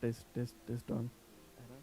Test on. Uh-huh.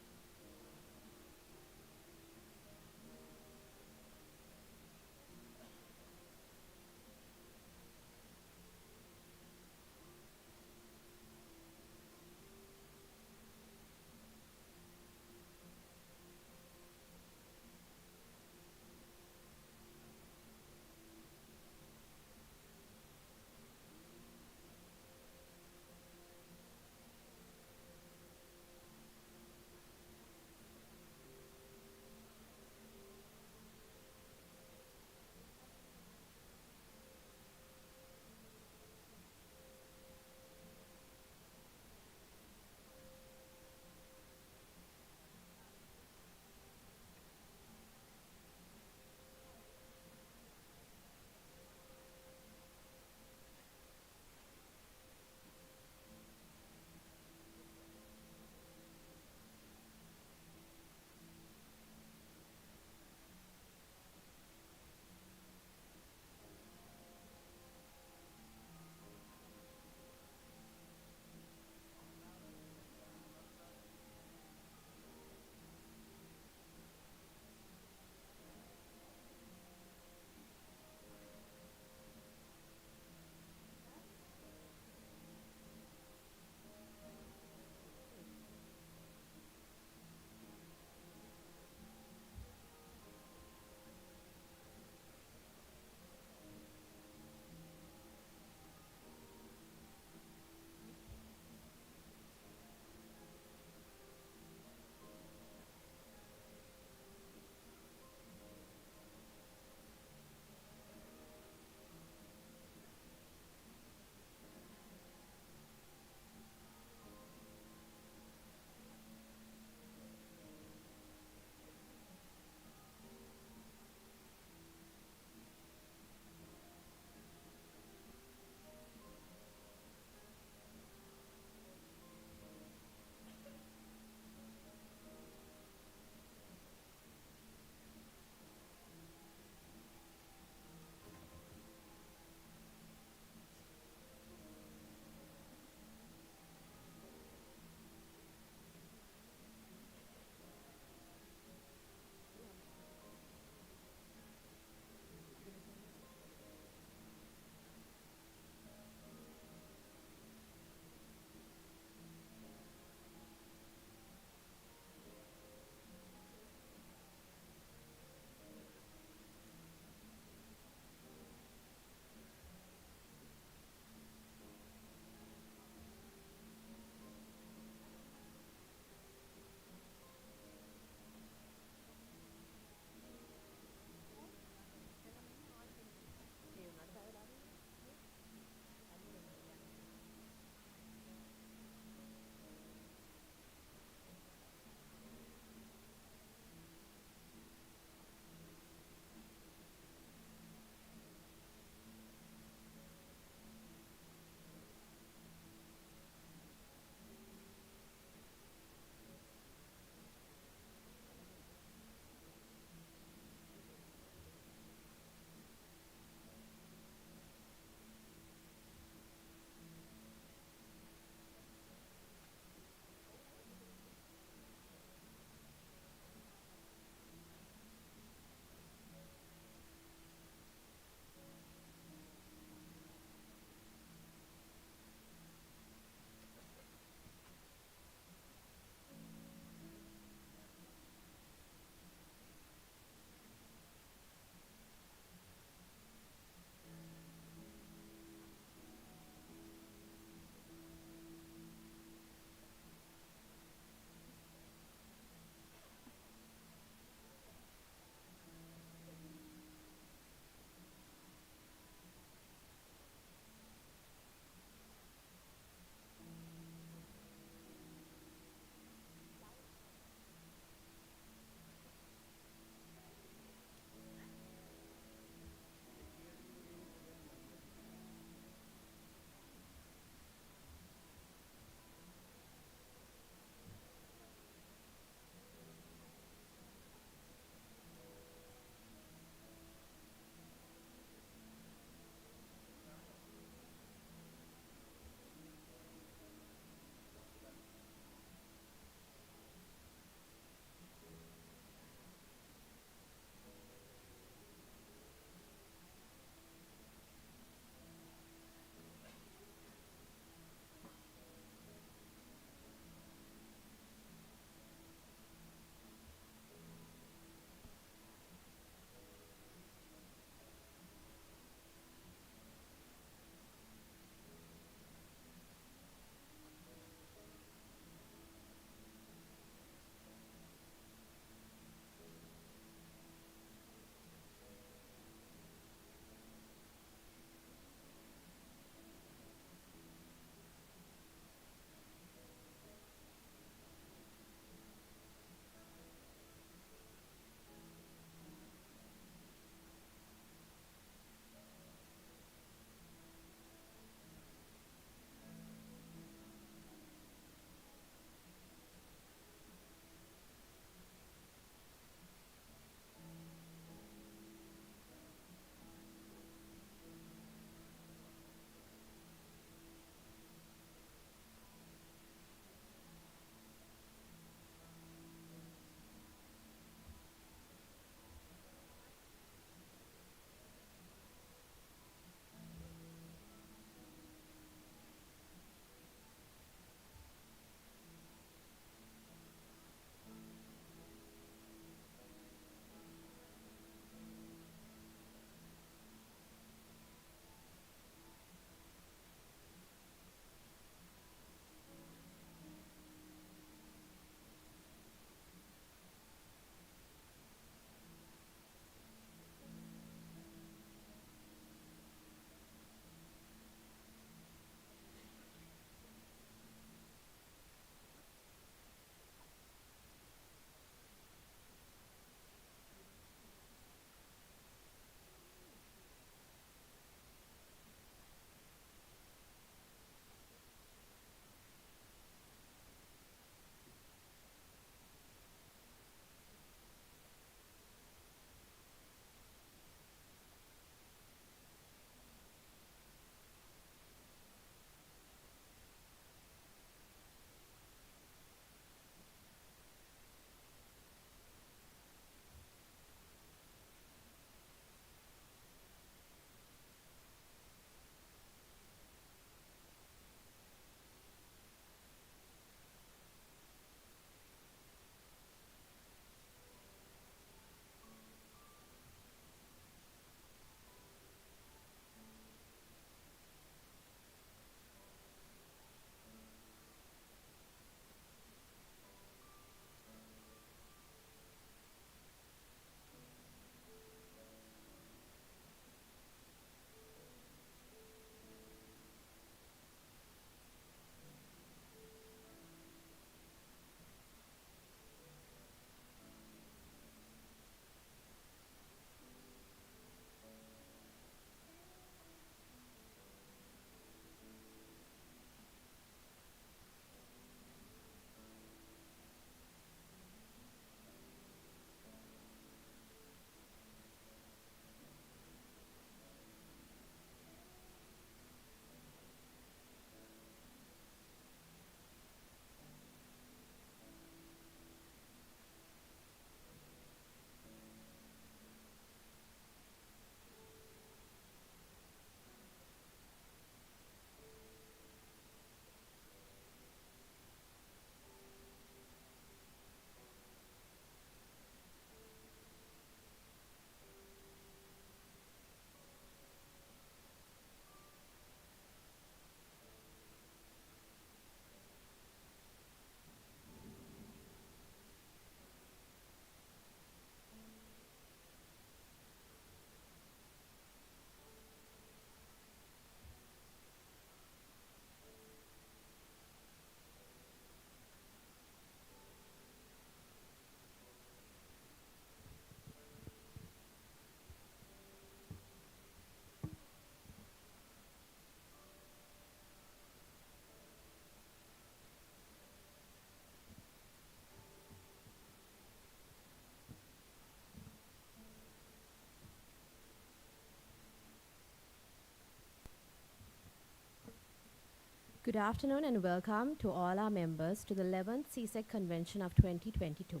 Good afternoon and welcome to all our members to the 11th CSEC Convention of 2022.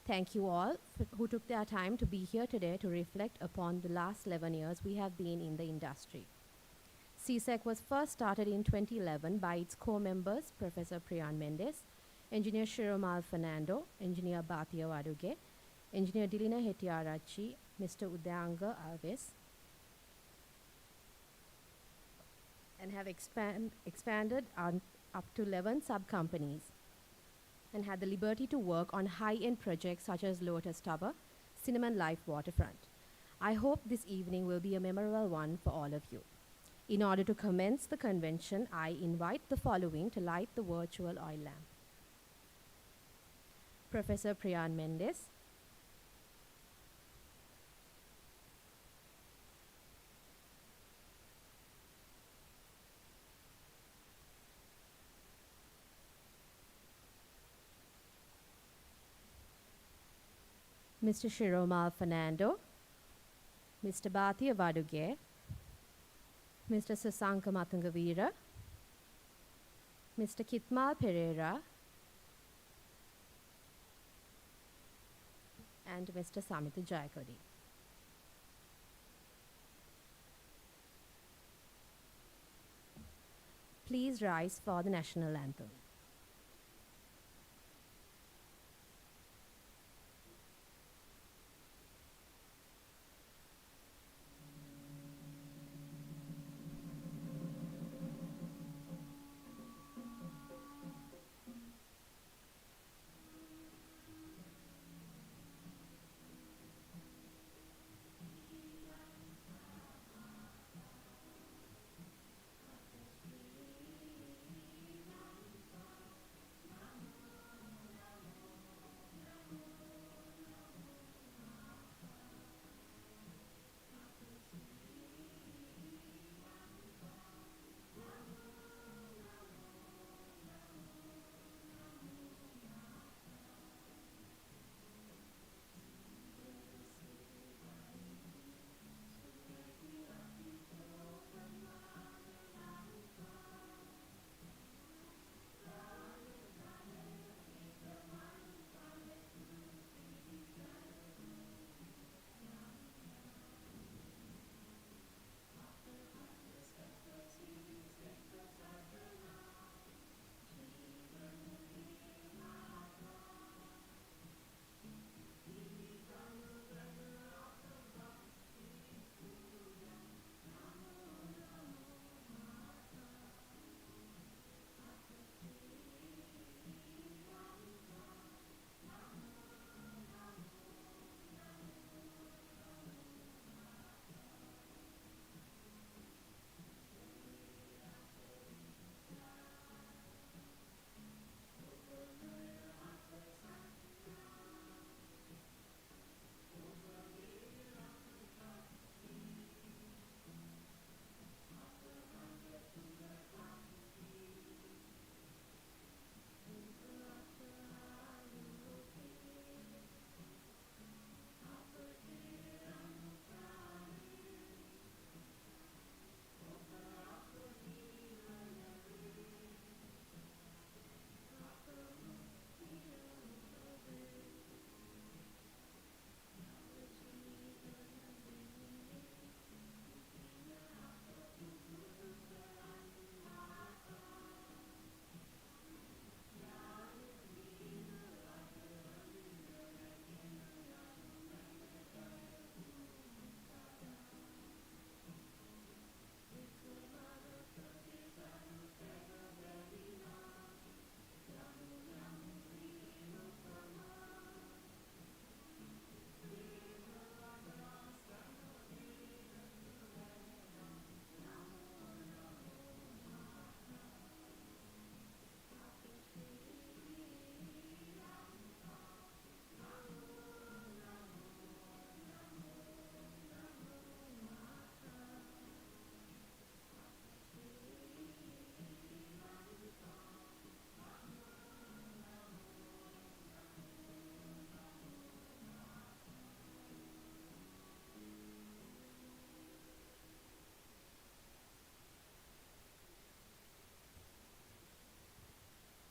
Thank you all who took their time to be here today to reflect upon the last 11 years we have been in the industry. CSEC was first started in 2011 by its core members, Professor Priyan Mendes, Engineer Shiromal Fernando, Engineer Bhatia Waduge, Engineer Dilina Hettiarachchi, Mr. Udanga Alves, and have expanded up to 11 sub-companies and had the liberty to work on high-end projects such as Lotus Tower, Cinnamon Life Waterfront. I hope this evening will be a memorable one for all of you. In order to commence the convention, I invite the following to light the virtual oil lamp. Professor Priyan Mendes, Mr. Shiromal Fernando, Mr. Bhatia Waduge, Mr. Sasanka Matangavira, Mr. Kitmal Pereira, and Mr. Samita Jayakodi. Please rise for the national anthem.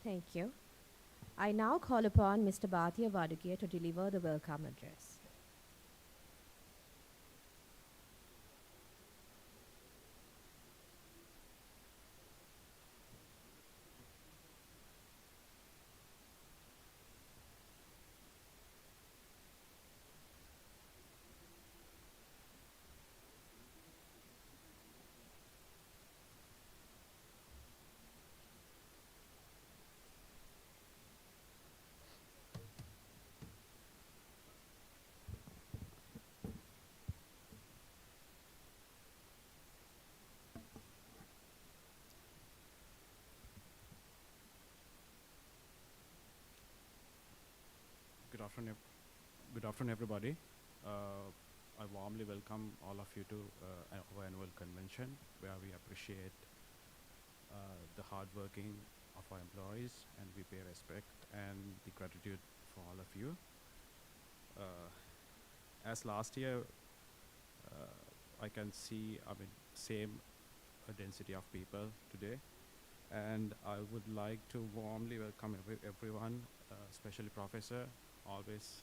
Thank you. I now call upon Mr. Bhatia Vadugia to deliver the welcome address. Good afternoon, good afternoon, everybody. I warmly welcome all of you to our annual convention, where we appreciate the hard working of our employees, and we pay respect and the gratitude for all of you. As last year, I can see, same density of people today, and I would like to warmly welcome everyone, especially Professor, always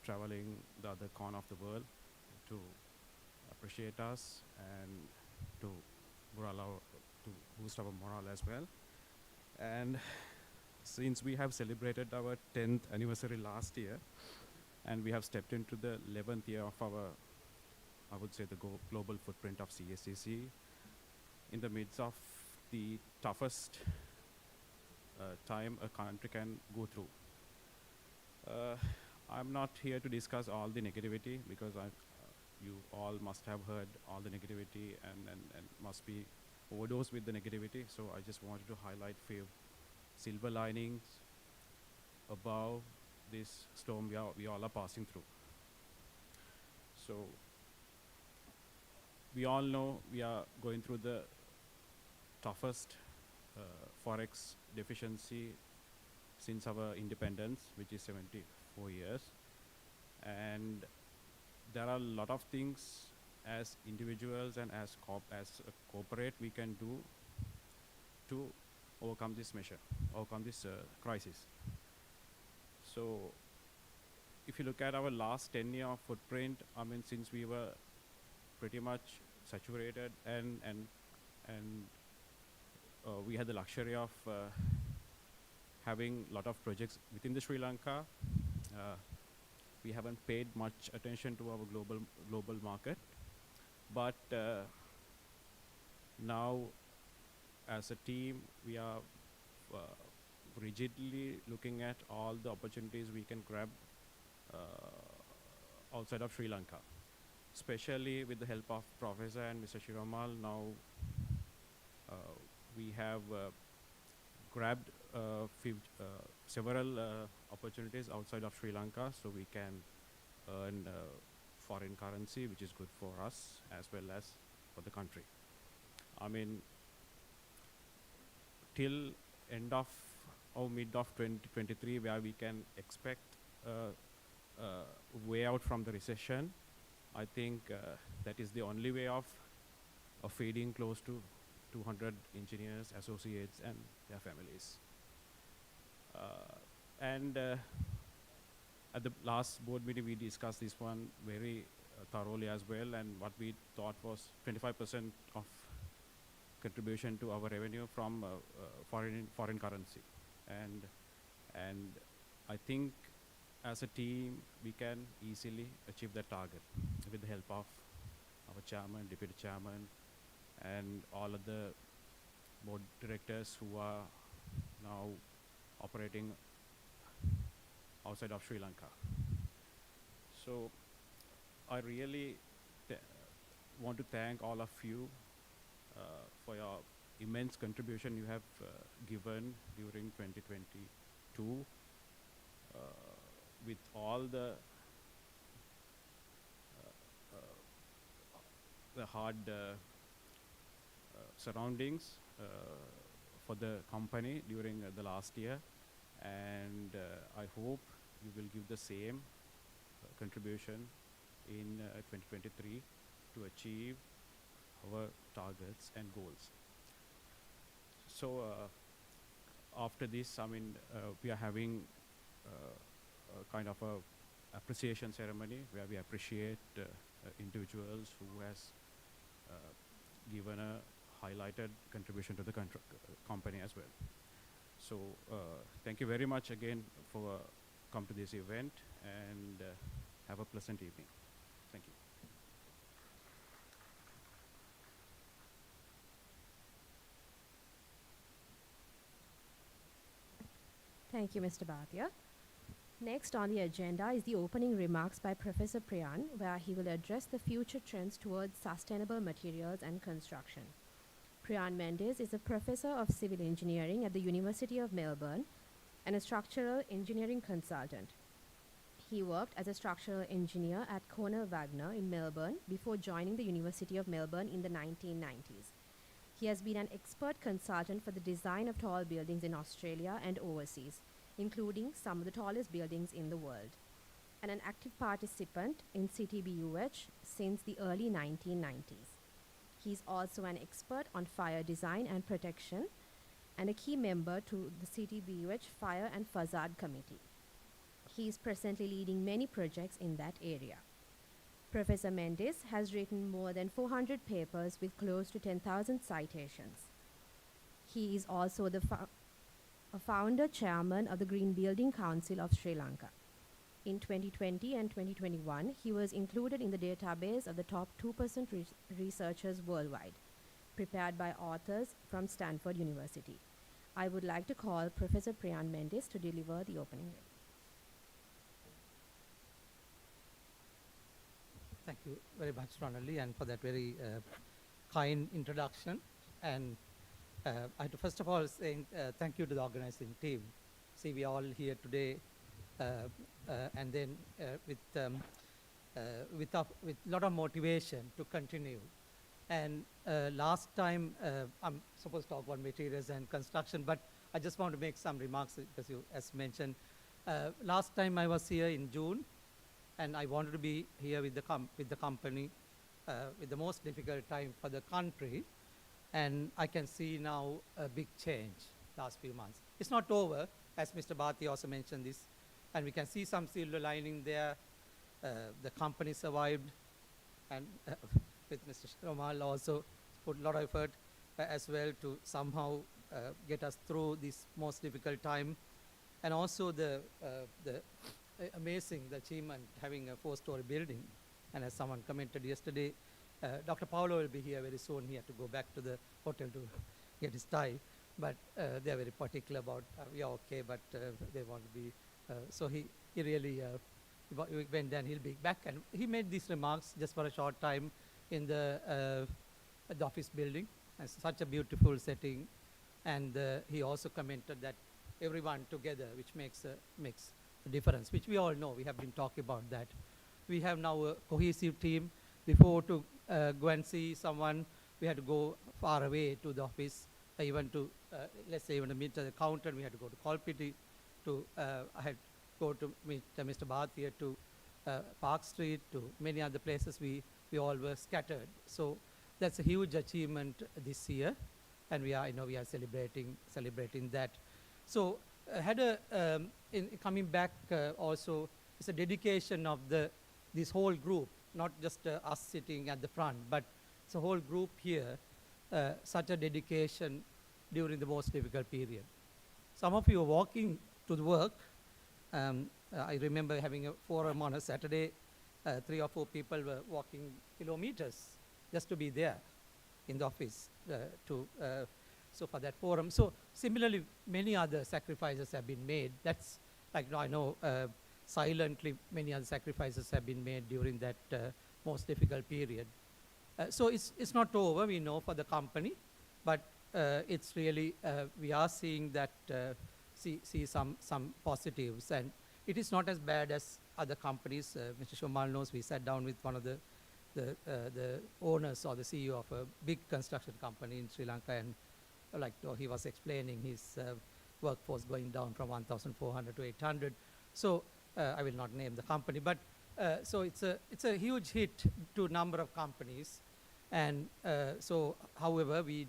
traveling the other corner of the world to appreciate us and to to boost our morale as well. And since we have celebrated our 10th anniversary last year, and we have stepped into the 11th year of our, I would say, the global footprint of CSCC, in the midst of the toughest time a country can go through. I'm not here to discuss all the negativity, because you all must have heard all the negativity and must be overdosed with the negativity. So I just wanted to highlight few silver linings above this storm we all are passing through. So we all know we are going through the toughest forex deficiency since our independence, which is 74 years. And there are a lot of things as individuals and as a corporate we can do to overcome this crisis. So if you look at our last 10-year footprint, since we were pretty much saturated and we had the luxury of having a lot of projects within the Sri Lanka, we haven't paid much attention to our global market. But now, as a team, we are rigidly looking at all the opportunities we can grab outside of Sri Lanka, especially with the help of Professor and Mr. Shiromal. Now we have grabbed several opportunities outside of Sri Lanka, so we can earn foreign currency, which is good for us as well as for the country. Till end of or mid of 2023, where we can expect way out from the recession, I think that is the only way of feeding close to 200 engineers, associates, and their families. And at the last board meeting, we discussed this one very thoroughly as well, and what we thought was 25% of contribution to our revenue from foreign currency. And I think as a team, we can easily achieve that target with the help of our chairman, deputy chairman, and all of the board directors who are now operating outside of Sri Lanka. So I really want to thank all of you for your immense contribution you have given during 2022 with all the hard surroundings for the company during the last year, and I hope you will give the same contribution in 2023 to achieve our targets and goals. So after this, I mean, we are having a kind of a appreciation ceremony where we appreciate individuals who has given a highlighted contribution to the company as well. So thank you very much again for come to this event, and have a pleasant evening. Thank you. Thank you, Mr. Bhatia. Next on the agenda is the opening remarks by Professor Priyan, where he will address the future trends towards sustainable materials and construction. Priyan Mendes is a professor of civil engineering at the University of Melbourne and a structural engineering consultant. He worked as a structural engineer at Cornell Wagner in Melbourne before joining the University of Melbourne in the 1990s. He has been an expert consultant for the design of tall buildings in Australia and overseas, including some of the tallest buildings in the world, and an active participant in CTBUH since the early 1990s. He is also an expert on fire design and protection and a key member to the CTBUH Fire and Facade Committee. He is presently leading many projects in that area. Professor Mendes has written more than 400 papers with close to 10,000 citations. He is also a founder chairman of the Green Building Council of Sri Lanka. In 2020 and 2021, he was included in the database of the top 2% researchers worldwide, prepared by authors from Stanford University. I would like to call Professor Priyan Mendes to deliver the opening remarks. Thank you very much, Ronali, and for that very kind introduction. And I have to first of all say thank you to the organizing team. See, we are all here today, and then with a lot of motivation to continue. And last time, I'm supposed to talk about materials and construction, but I just want to make some remarks because you, as mentioned, last time I was here in June, and I wanted to be here with the company with the most difficult time for the country, and I can see now a big change last few months. It's not over, as Mr. Bhatia also mentioned this, and we can see some silver lining there. The company survived, and with Mr. Shomal also put a lot of effort as well to somehow get us through this most difficult time, and also the amazing the achievement having a 4-story building. And as someone commented yesterday, Dr. Paolo will be here very soon. He had to go back to the hotel to get his tie, but they are very particular about we are okay, but they want to be. So he really went there, and he'll be back. And he made these remarks just for a short time in the office building. And such a beautiful setting, and he also commented that everyone together, which makes a difference, which we all know. We have been talking about that. We have now a cohesive team. Before to go and see someone, we had to go far away to the office, even to, let's say, even to meet the accountant, we had to go to Kolpiti. I had to go to meet Mr. Bhatia to Park Street, to many other places. We all were scattered. So that's a huge achievement this year, and we are celebrating that. So had in coming back also, it's a dedication of this whole group, not just us sitting at the front, but it's a whole group here, such a dedication during the most difficult period. Some of you are walking to the work. I remember having a forum on a Saturday, 3 or 4 people were walking kilometers just to be there in the office so for that forum. So similarly, many other sacrifices have been made. That's like, I know silently many other sacrifices have been made during that most difficult period. So it's not over, we know, for the company, but it's really, we are seeing that, see some positives, and it is not as bad as other companies. Mr. Shomal knows, we sat down with one of the owners or the CEO of a big construction company in Sri Lanka, and like he was explaining his workforce going down from 1,400 to 800. So I will not name the company, but so it's a huge hit to a number of companies, and so however we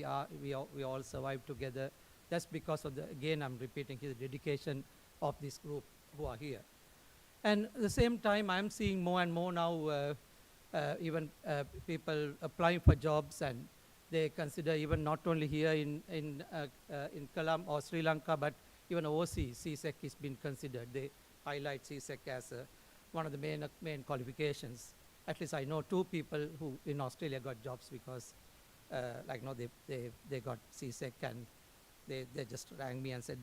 all survived together. That's because of the, again, I'm repeating here, the dedication of this group who are here. And at the same time, I'm seeing more and more now even people applying for jobs, and they consider even not only here in Colombo or Sri Lanka, but even overseas, CSEC is being considered. They highlight CSEC as one of the main qualifications. At least I know 2 people who in Australia got jobs because, like, no, they got CSEC, and they just rang me and said,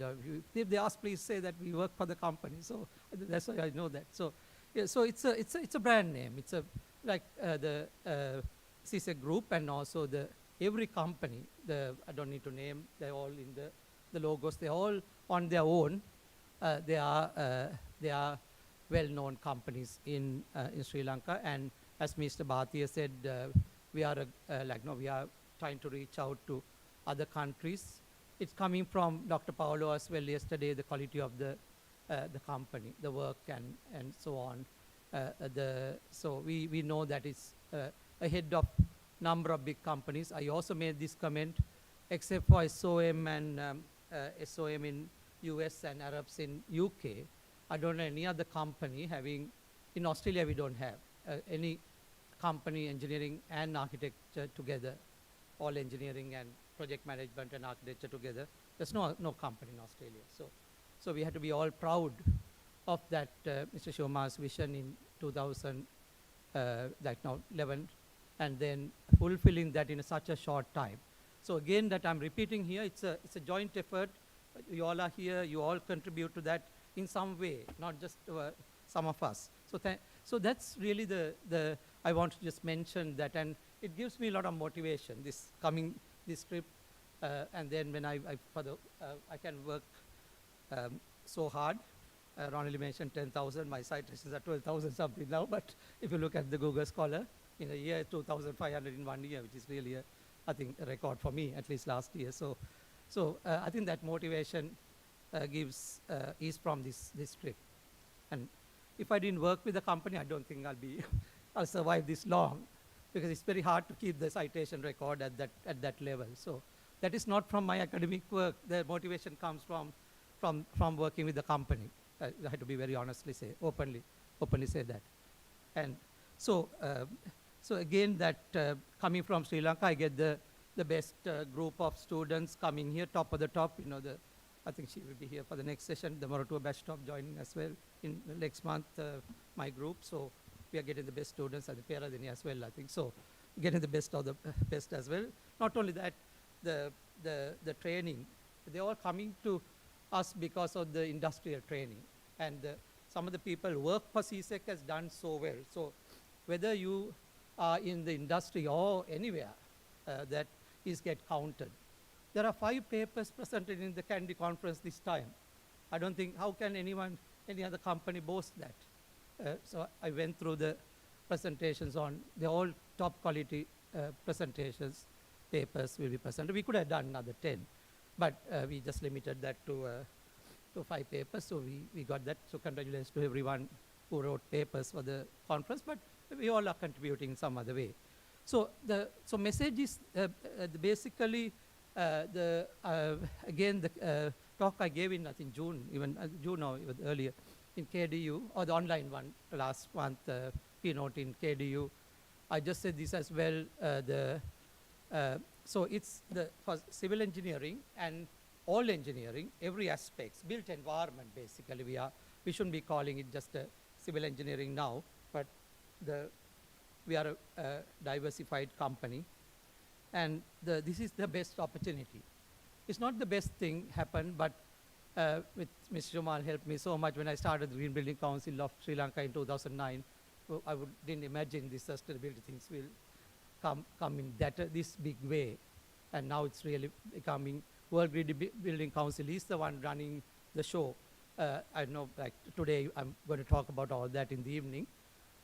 if they ask, please say that we work for the company. So that's why I know that. So, yeah, so it's a brand name. It's a like the CSEC group, and also the every company. I don't need to name. They're all in the logos. They're all on their own. They are well-known companies in Sri Lanka. And as Mr. Bhatia said, we are we are trying to reach out to other countries. It's coming from Dr. Paolo as well yesterday, the quality of the company, the work, and so on. So we know that it's ahead of number of big companies. I also made this comment, except for SOM and SOM in US and Arabs in UK, I don't know any other company having, in Australia we don't have any company engineering and architecture together, all engineering and project management and architecture together. There's no company in Australia. So we had to be all proud of that Mr. Shoma's vision in 2011, and then fulfilling that in such a short time. So again, that I'm repeating here, it's a joint effort. You all are here, you all contribute to that in some way, not just some of us. So that's really I want to just mention that, and it gives me a lot of motivation, this trip, and then when I can work so hard. Ronnie mentioned 10,000, my citations are 12,000 something now, but if you look at the Google Scholar, in a year, 2,500 in 1 year, which is really, I think, a record for me, at least last year. So I think that motivation is from this trip. And if I didn't work with the company, I don't think I'll survive this long, because it's very hard to keep the citation record at that level. So that is not from my academic work. The motivation comes from working with the company. I have to be very openly say that. And so again, that coming from Sri Lanka, I get the best group of students coming here, top of the top. I think she will be here for the next session. The Moratuwa Bashtop joining as well in next month, my group. So we are getting the best students, and the Peradini as well, I think. So getting the best of the best as well. Not only that, the training, they're all coming to us because of the industrial training. And some of the people who work for CSEC has done so well. So whether you are in the industry or anywhere, that is get counted. There are 5 papers presented in the Candy conference this time. I don't think, how can any other company boast that? So I went through the presentations on, they're all top quality presentations, papers will be presented. We could have done another 10, but we just limited that to 5 papers, so we got that. So congratulations to everyone who wrote papers for the conference, but we all are contributing in some other way. So message is basically again the talk I gave in, I think, June or even earlier in KDU, or the online one last month, keynote in KDU. I just said this as well. So it's for civil engineering and all engineering, every aspects, built environment basically. We shouldn't be calling it just civil engineering now, but we are a diversified company, and this is the best opportunity. It's not the best thing happened, but with Mr. Jamal helped me so much when I started the Green Building Council of Sri Lanka in 2009. I didn't imagine these sustainability things will come in this big way, and now it's really becoming. World Green Building Council is the one running the show. I know, like today, I'm going to talk about all that in the evening,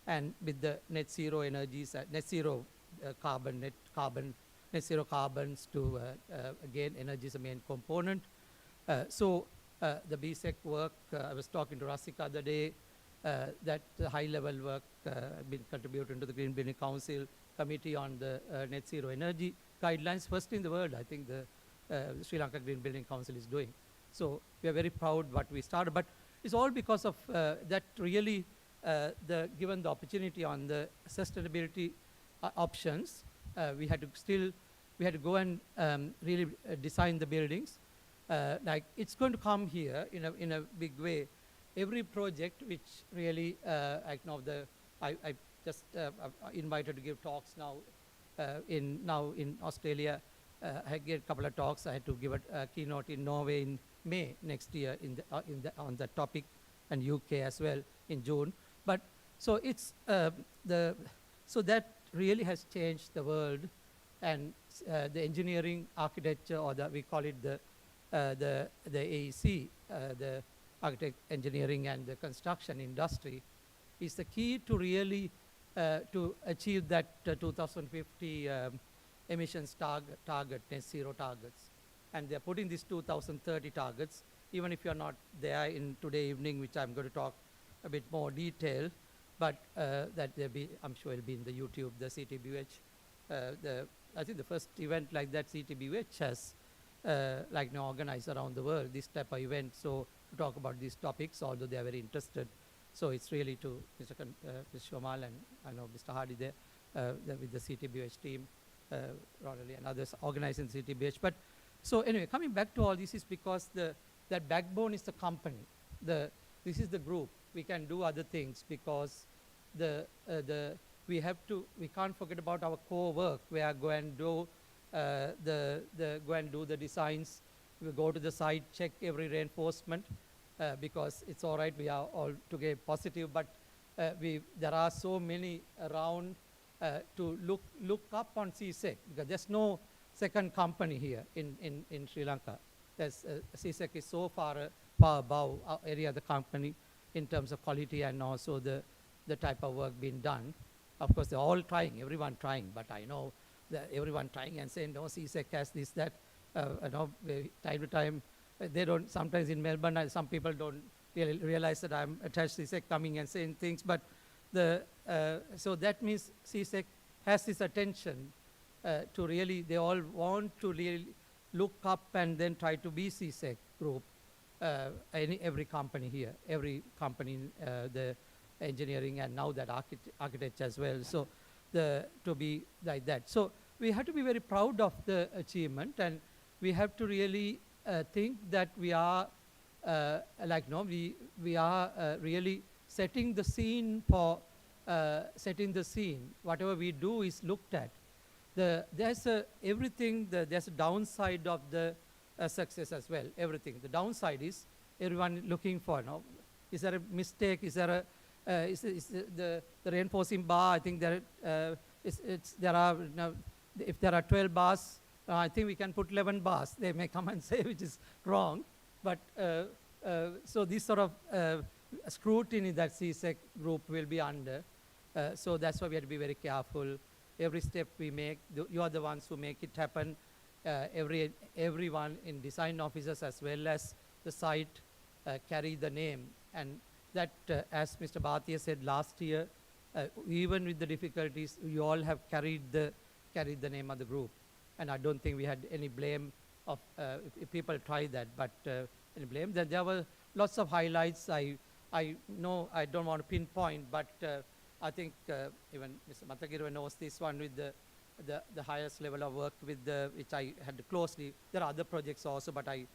and with the net zero energies, net zero net zero carbons to again, energy is a main component. So the BSEC work, I was talking to Rasika the other day, that high-level work been contributing to the Green Building Council Committee on the net zero energy guidelines, first in the world. I think Sri Lanka Green Building Council is doing. So we are very proud what we started, but it's all because of that really, given the opportunity on the sustainability options, we had to go and really design the buildings. Like it's going to come here in a big way. Every project which really, I just invited to give talks now in Australia. I gave a couple of talks. I had to give a keynote in Norway in May next year on that topic, and UK as well in June. But so it's so that really has changed the world, and the engineering architecture, or we call it the AEC, the architect engineering and the construction industry, is the key to really to achieve that 2050 emissions target, net zero targets. And they're putting these 2030 targets, even if you're not there in today evening, which I'm going to talk a bit more detail, but that I'm sure it'll be in the YouTube, the CTBUH. I think the first event like that CTBUH has organized around the world, this type of event, so to talk about these topics, although they are very interested. So it's really to Mr. Shomal and I know Mr. Hardy there with the CTBUH team, Ronald and others organizing CTBUH. But so anyway, coming back to all this is because that backbone is the company. This is the group. We can do other things because we can't forget about our core work. We are go and do go and do the designs. We go to the site, check every reinforcement because it's all right. We are all together positive, but there are so many around to look up on CSEC because there's no second company here in Sri Lanka. CSEC is so far above any other company in terms of quality and also the type of work being done. Of course, they're all trying, everyone trying, but I know that everyone trying and saying, no, CSEC has this, that, time to time, they don't, sometimes in Melbourne, some people don't really realize that I'm attached to CSEC coming and saying things, but so that means CSEC has this attention to really, they all want to really look up and then try to be CSEC group. Every company here, every company in the engineering and now that architecture as well. So to be like that. So we have to be very proud of the achievement, and we have to really think that we are we are really setting the scene for setting the scene. Whatever we do is looked at. There's a downside of the success as well. Everything. The downside is everyone looking for. Is there a mistake? Is there is the reinforcing bar? I think there are if there are 12 bars, I think we can put 11 bars. They may come and say which is wrong, but so this sort of scrutiny that CSEC group will be under. So that's why we have to be very careful. Every step we make, you are the ones who make it happen. Everyone in design offices as well as the site carry the name. And that, as Mr. Bhatia said last year, even with the difficulties, you all have carried the name of the group. And I don't think we had any blame of if people try that, but any blame. Then there were lots of highlights. I know I don't want to pinpoint, but I think even Mr. Matagirva knows this one with the highest level of work with which I had closely. There are other projects also, but I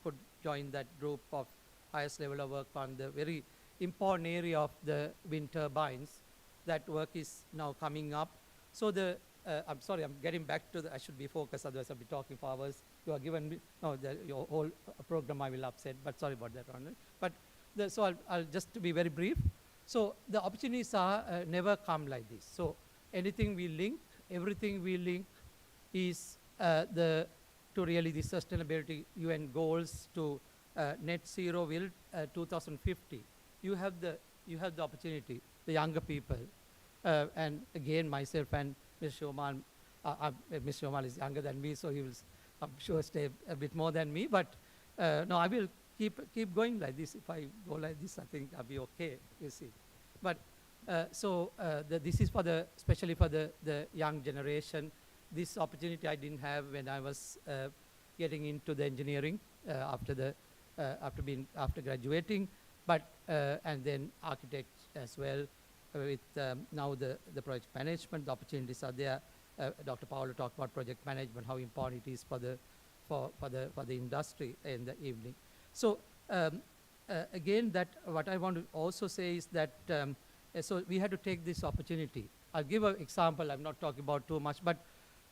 could join that group of highest level of work on the very important area of the wind turbines. That work is now coming up. So I'm sorry, I'm getting back to I should be focused, otherwise I'll be talking for hours. You are given me, your whole program I will upset, but sorry about that, Ronald. But so I'll just to be very brief. So the opportunities are never come like this. So anything we link, everything we link is to really the sustainability UN goals to net zero will 2050. You have the opportunity, the younger people, and again myself and Mr. Shomal. Mr. Shomal is younger than me, so he will, I'm sure, stay a bit more than me. But no, I will keep going like this. If I go like this, I think I'll be okay. You see, but so this is especially for the young generation. This opportunity I didn't have when I was getting into the engineering after graduating, but and then architects as well. With now the project management, the opportunities are there. Dr. Paolo talked about project management, how important it is for the industry in the evening. So again, that what I want to also say is that so we had to take this opportunity. I'll give an example. I'm not talking about too much, but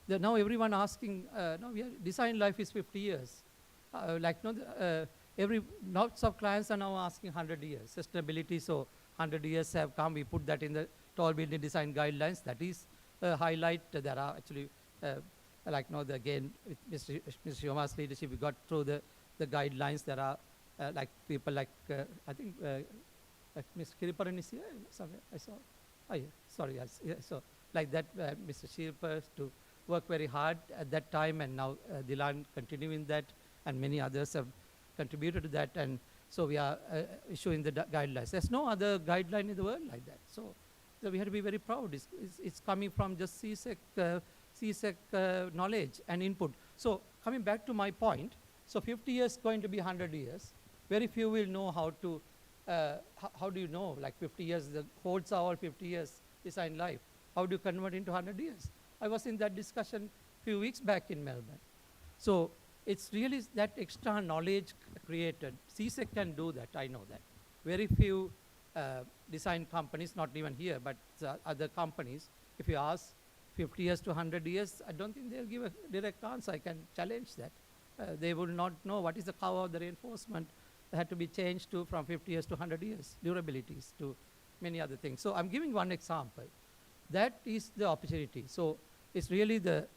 now everyone asking, no, design life is 50 years. Lots of clients are now asking 100 years. Sustainability, so 100 years have come. We put that in the tall building design guidelines. That is a highlight. There are actually, again, with Mr. Shoma's leadership, we got through the guidelines. There are like people like, I think, like Ms. Kiriparan is here somewhere, I saw. Oh, yeah, sorry, yes, yeah, so like that, Mr. Shirpa to work very hard at that time, and now Dilan continuing that, and many others have contributed to that, and so we are issuing the guidelines. There's no other guideline in the world like that. So we have to be very proud. It's coming from just CSEC knowledge and input. So coming back to my point, so 50 years going to be 100 years. Very few will know how to, how do you know, like 50 years, the holds are all 50 years design life. How do you convert into 100 years? I was in that discussion a few weeks back in Melbourne. So it's really that extra knowledge created. CSEC can do that, I know that. Very few design companies, not even here, but other companies, if you ask 50 years to 100 years, I don't think they'll give a direct answer. I can challenge that. They will not know what is the cover of the reinforcement that had to be changed to from 50 years to 100 years, durabilities to many other things. So I'm giving one example. That is the opportunity. So it's really the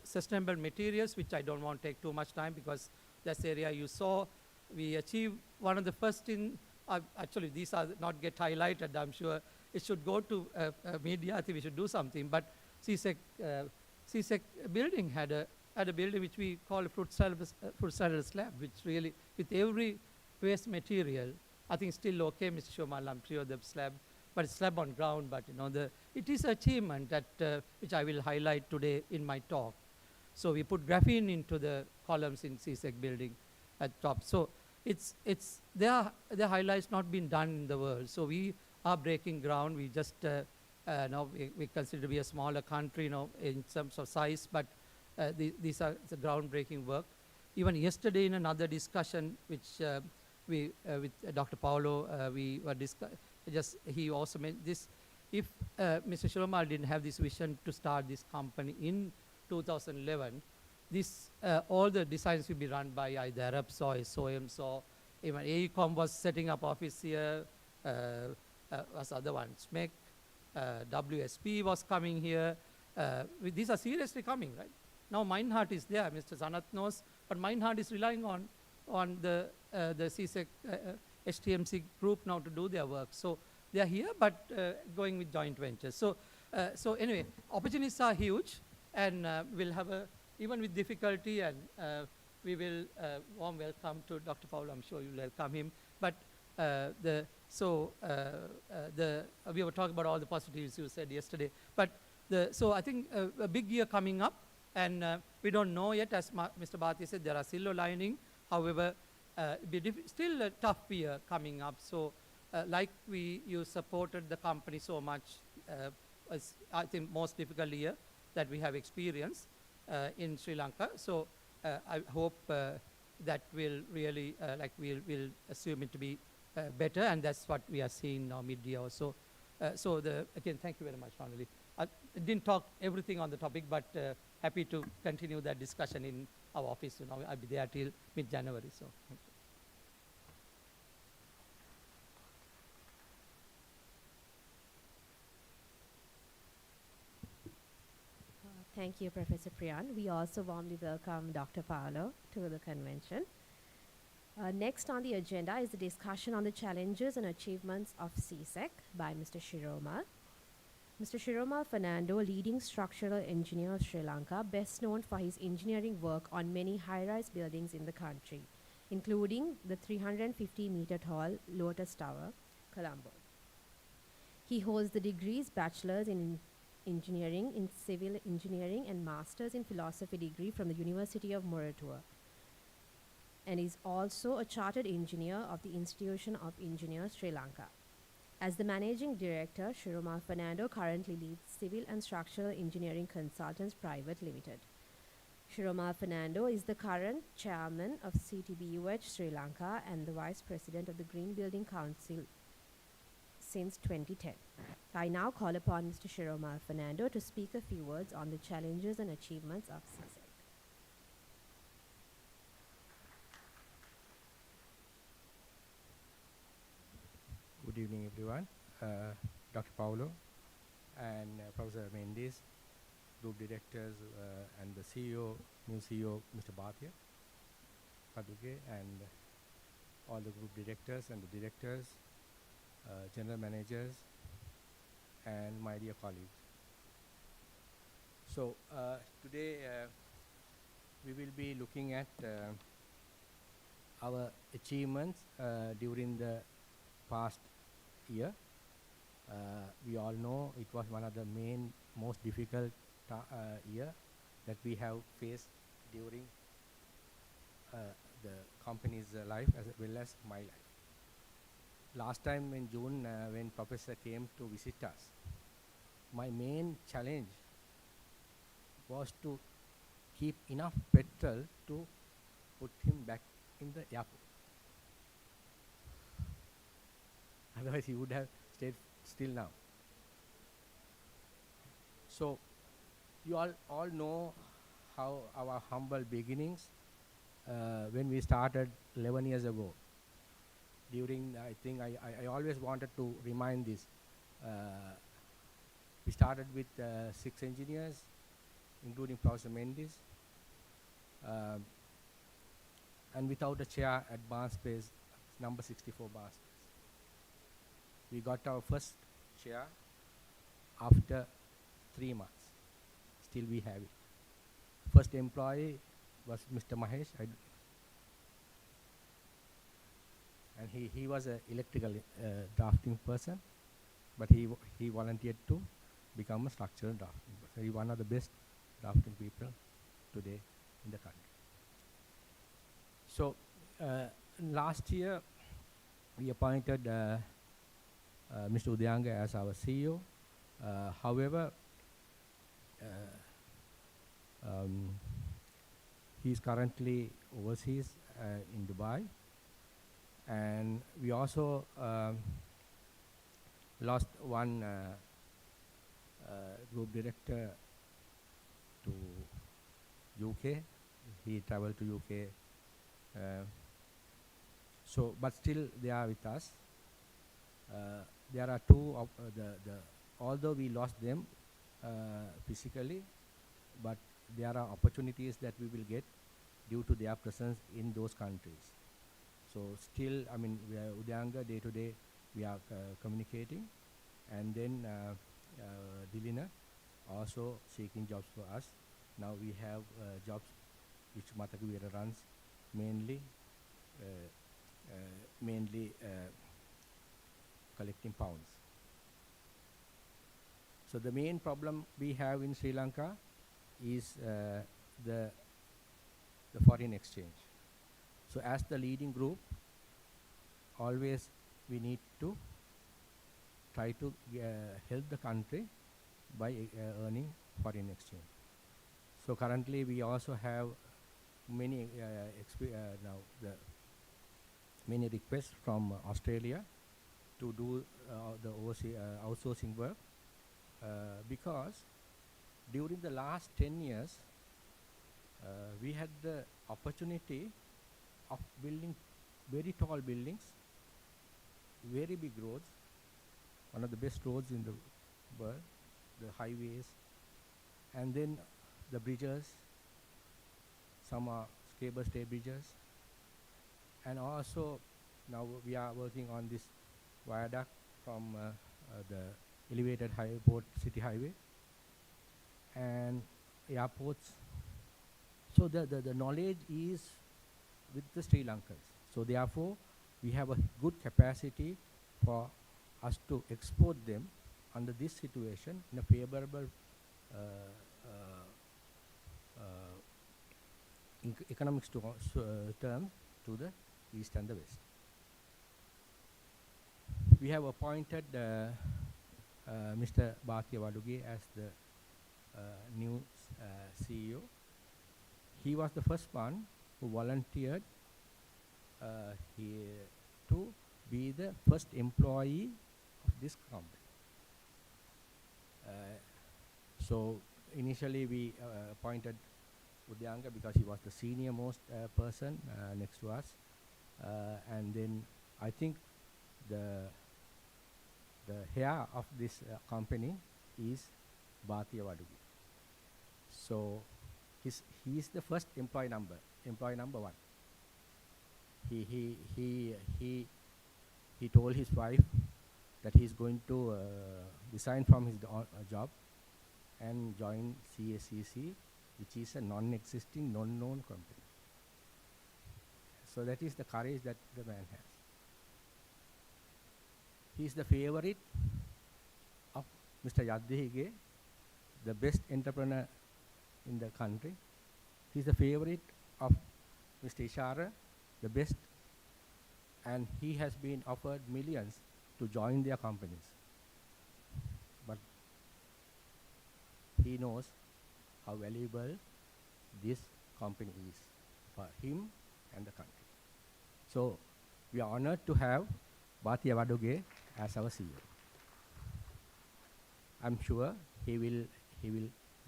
sustainable materials, which I don't want to take too much time because that's the area you saw. We achieved one of the first in, actually these are not get highlighted, I'm sure. It should go to media, I think we should do something, but CSEC building had a building which we call a fruit salad slab, which really, with every waste material, I think still okay, Mr. Shomal, I'm sure the slab, but it's slab on ground, but you know, it is achievement that, which I will highlight today in my talk. So we put graphene into the columns in CSEC building at top. So their highlights not been done in the world. So we are breaking ground. We just, now we consider to be a smaller country, you know, in terms of size, but these are the groundbreaking work. Even yesterday in another discussion, which with Dr. Paolo, we were he also mentioned this, if Mr. Shiromal didn't have this vision to start this company in 2011, this, all the designs will be run by either Arabs or SOMs or even AECOM was setting up office here, was other one, SMEC, WSP was coming here. These are seriously coming, right? Now Meinhardt is there, Mr. Zanat knows, but Meinhardt is relying on the CSEC HTMC group now to do their work. So they are here, but going with joint ventures. So anyway, opportunities are huge, and we'll have even with difficulty, and we will warm welcome to Dr. Paolo. I'm sure you'll welcome him. But we were talking about all the positives you said yesterday. But so I think a big year coming up, and we don't know yet, as Mr. Bhatia said, there are silver lining. However, still a tough year coming up. So like you supported the company so much, as I think most difficult year that we have experienced in Sri Lanka. So I hope that will really, we'll assume it to be better, and that's what we are seeing now mid-year also. So again, thank you very much, Ronald. I didn't talk everything on the topic, but happy to continue that discussion in our office. You know, I'll be there till mid-January, so thank you. Thank you, Professor Priyan. We also warmly welcome Dr. Paolo to the convention. Next on the agenda is the discussion on the challenges and achievements of CSEC by Mr. Shiromal. Mr. Shiromal Fernando, leading structural engineer of Sri Lanka, best known for his engineering work on many high-rise buildings in the country, including the 350-meter tall Lotus Tower, Colombo. He holds the degrees Bachelor's in Engineering in Civil Engineering and Masters in Philosophy degree from the University of Moratuwa, and is also a chartered engineer of the Institution of Engineers, Sri Lanka. As the managing director, Shiromal Fernando currently leads Civil and Structural Engineering Consultants Private Limited. Shiromal Fernando is the current chairman of CTBUH Sri Lanka and the vice president of the Green Building Council since 2010. I now call upon Mr. Shiromal Fernando to speak a few words on the challenges and achievements of CSEC. Good evening, everyone. Dr. Paulo and Professor Mendes, group directors, and the CEO, new CEO, Mr. Bhatia Paduke, and all the group directors and the directors, general managers, and my dear colleagues. So today we will be looking at our achievements during the past year. We all know it was one of the most difficult year that we have faced during the company's life as well as my life. Last time in June, when Professor came to visit us, my main challenge was to keep enough petrol to put him back in the airport. Otherwise, he would have stayed still now. So, you all know how our humble beginnings when we started 11 years ago. During, I think I always wanted to remind this. We started with 6 engineers, including Professor Mendes, and without a chair at Barnes Space, number 64 Barnes Space. We got our first chair after 3 months. Still we have it. First employee was Mr. Mahesh, and he was an electrical drafting person, but he volunteered to become a structural drafting person. He's one of the best drafting people today in the country. So last year we appointed Mr. Udayanga as our CEO. However, he's currently overseas in Dubai, and we also lost one group director to UK. He traveled to UK. So, but still they are with us. There are two of although we lost them physically, but there are opportunities that we will get due to their presence in those countries. So still, I mean, we are Udayanga day to day, we are communicating, and then Dilina also seeking jobs for us. Now we have jobs which Matakuvira runs mainly collecting pounds. So the main problem we have in Sri Lanka is the foreign exchange. So as the leading group, always we need to try to help the country by earning foreign exchange. So currently we also have many many requests from Australia to do the outsourcing work because during the last 10 years we had the opportunity of building very tall buildings, very big roads, one of the best roads in the world, the highways, and then the bridges, some are cable stay bridges, and also now we are working on this viaduct from the elevated port city highway and airports. So the knowledge is with the Sri Lankans. So therefore, we have a good capacity for us to export them under this situation in a favorable uh, economic term to the east and the west. We have appointed Mr. Bhatia Waduge as the new CEO. He was the first one who volunteered to be the first employee of this company. So initially we appointed Udyanga because he was the senior most person next to us, and then I think the heir of this company is Bhatia Waduge. So he is the first employee number one. He told his wife that he is going to resign from his job and join CACC, which is a non-existing, non-known company. So that is the courage that the man has. He is the favorite of Mr. Yaddihige, the best entrepreneur in the country. He is the favorite of Mr. Ishara, the best, and he has been offered millions to join their companies. But he knows how valuable this company is for him and the country. So we are honored to have Bhatia Waduge as our CEO. I'm sure he will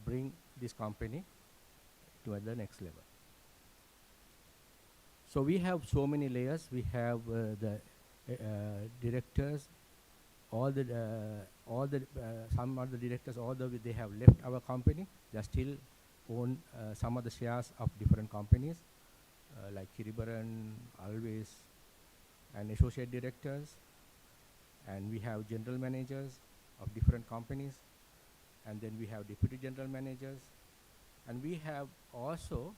bring this company to the next level. So we have so many layers. We have the directors, some of the directors, although they have left our company, they still own some of the shares of different companies, like Kiribaran, Always, and associate directors. And we have general managers of different companies, and then we have deputy general managers, and we have also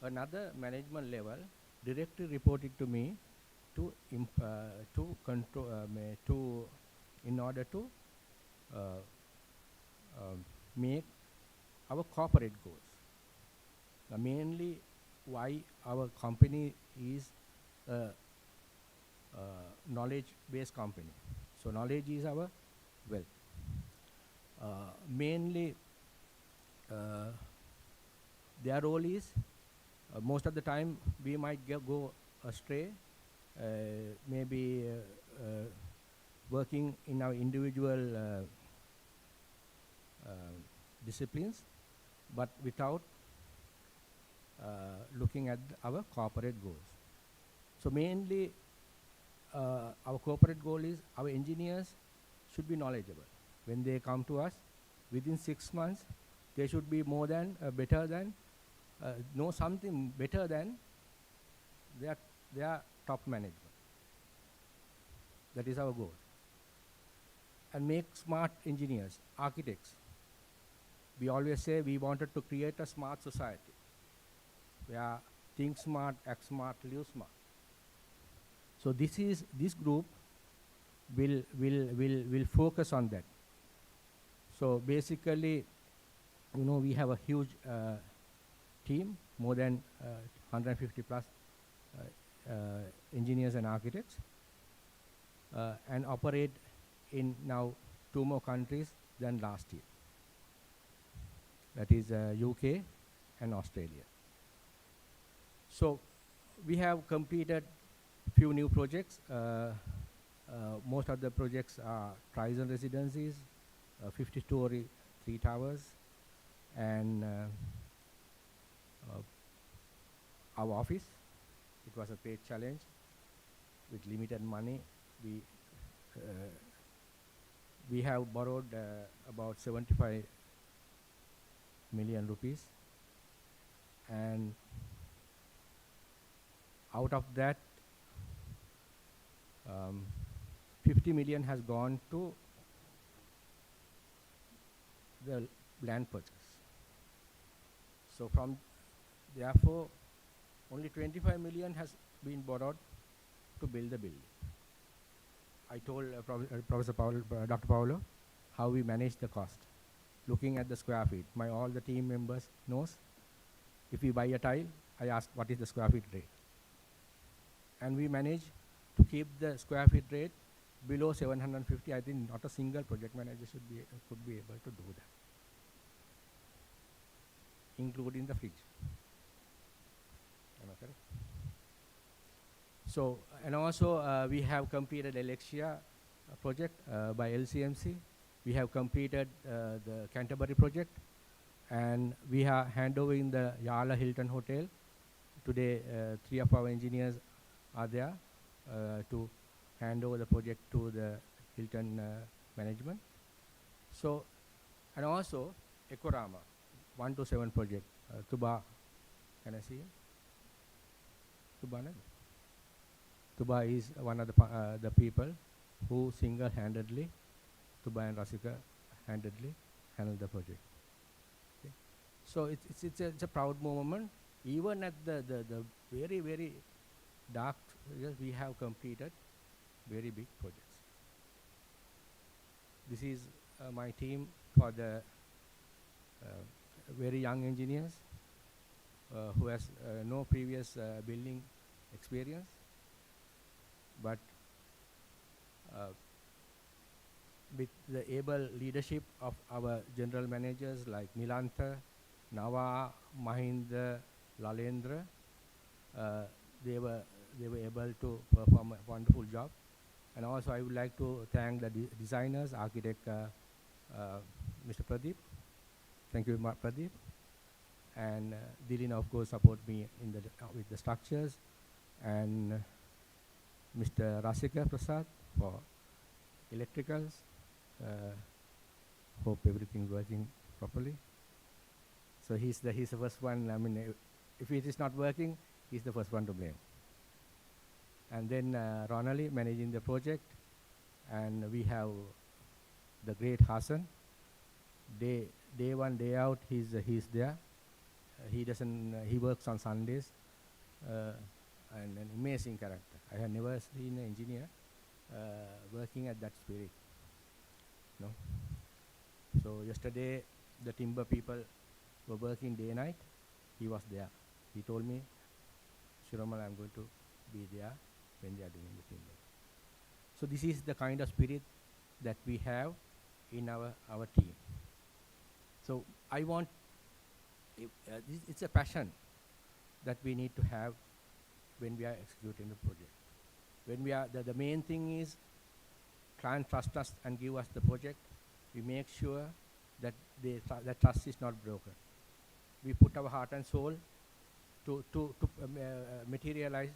another management level directly reported to me to control in order to make our corporate goals. Now mainly why our company is a knowledge-based company. So knowledge is our wealth. Mainly their role is most of the time we might go astray, maybe working in our individual disciplines, but without looking at our corporate goals. So mainly our corporate goal is our engineers should be knowledgeable. When they come to us, within 6 months, they should be more than, better than, know something better than their top management. That is our goal. And make smart engineers, architects. We always say we wanted to create a smart society where think smart, act smart, live smart. So this group will focus on that. So basically, we have a huge team, more than 150 plus engineers and architects, and operate in now 2 more countries than last year. That is UK and Australia. So we have completed few new projects. Most of the projects are Trizon residencies, 50-story, 3 towers, and our office. It was a paid challenge with limited money. We have borrowed about 75 million rupees, and out of that 50 million has gone to the land purchase. So therefore only 25 million has been borrowed to build the building. I told Professor Dr. Paulo how we manage the cost. Looking at the square feet, all the team members knows, if we buy a tile, I ask what is the square feet rate. And we manage to keep the square feet rate below 750. I think not a single project manager could be able to do that, including the fridge. Am I correct? So, and also we have completed Alexia project by LCMC. We have completed the Canterbury project, and we are handovering the Yala Hilton Hotel. Today, 3 of our engineers are there to hand over the project to the Hilton management. So, and also Ekorama 127 project, Tuba, can I see him? Tuba, no? Tuba is one of the people who single-handedly, Tuba and Rasika handedly handled the project. Okay. So it's a proud moment. Even at the very, very dark years, we have completed very big projects. This is my team for the very young engineers who has no previous building experience, but with the able leadership of our general managers like Nilantha, Nava, Mahinda, Lalendra, they were able to perform a wonderful job. And also I would like to thank the designers, architect Mr. Pradeep. Thank you, Pradeep. And Dilina, of course, support me in with the structures. And Mr. Rasika Prasad for electricals. Hope everything is working properly. So he's the first one. I mean, if it is not working, he's the first one to blame. And then Ronali managing the project, and we have the great Hassan. Day one, day out, he's there. He works on Sundays, and an amazing character. I have never seen an engineer working at that spirit. No. So yesterday, the timber people were working day and night. He was there. He told me, Shiromal, I'm going to be there when they are doing the timber. So this is the kind of spirit that we have in our team. So I want, it's a passion that we need to have when we are executing the project. When we are, the main thing is, client trust us and give us the project. We make sure that that trust is not broken. We put our heart and soul to materialize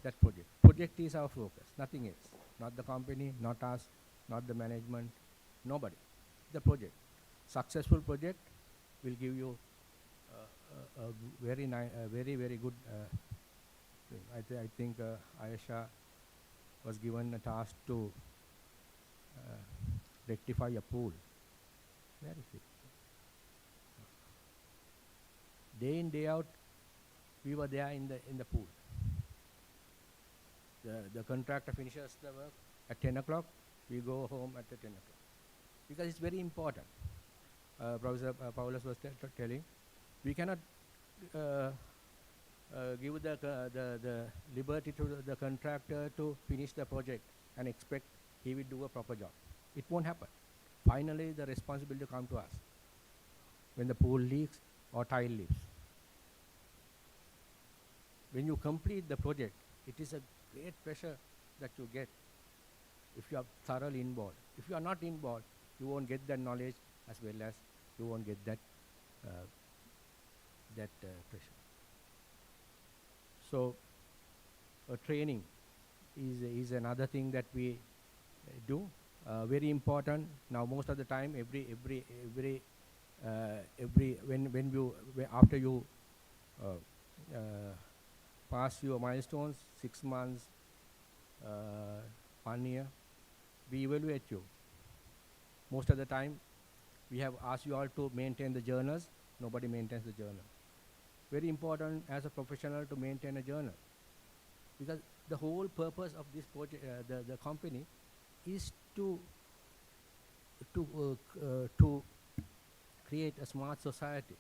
that project. Project is our focus, nothing else. Not the company, not us, not the management, nobody. The project. Successful project will give you a very very good thing. I think Ayesha was given a task to rectify a pool. Where is it? Day in, day out, we were there in the pool. The contractor finishes the work at 10 o'clock. We go home at 10 o'clock. Because it's very important. Professor Paulus was telling, we cannot give the liberty to the contractor to finish the project and expect he will do a proper job. It won't happen. Finally, the responsibility will come to us when the pool leaks or tile leaks. When you complete the project, it is a great pressure that you get if you are thoroughly involved. If you are not involved, you won't get that knowledge as well as you won't get that pressure. So, training is another thing that we do. Very important. Now, most of the time, after you pass your milestones, 6 months, 1 year, we evaluate you. Most of the time, we have asked you all to maintain the journals. Nobody maintains the journal. Very important as a professional to maintain a journal, because the whole purpose of this project, the company, is to to create a smart society,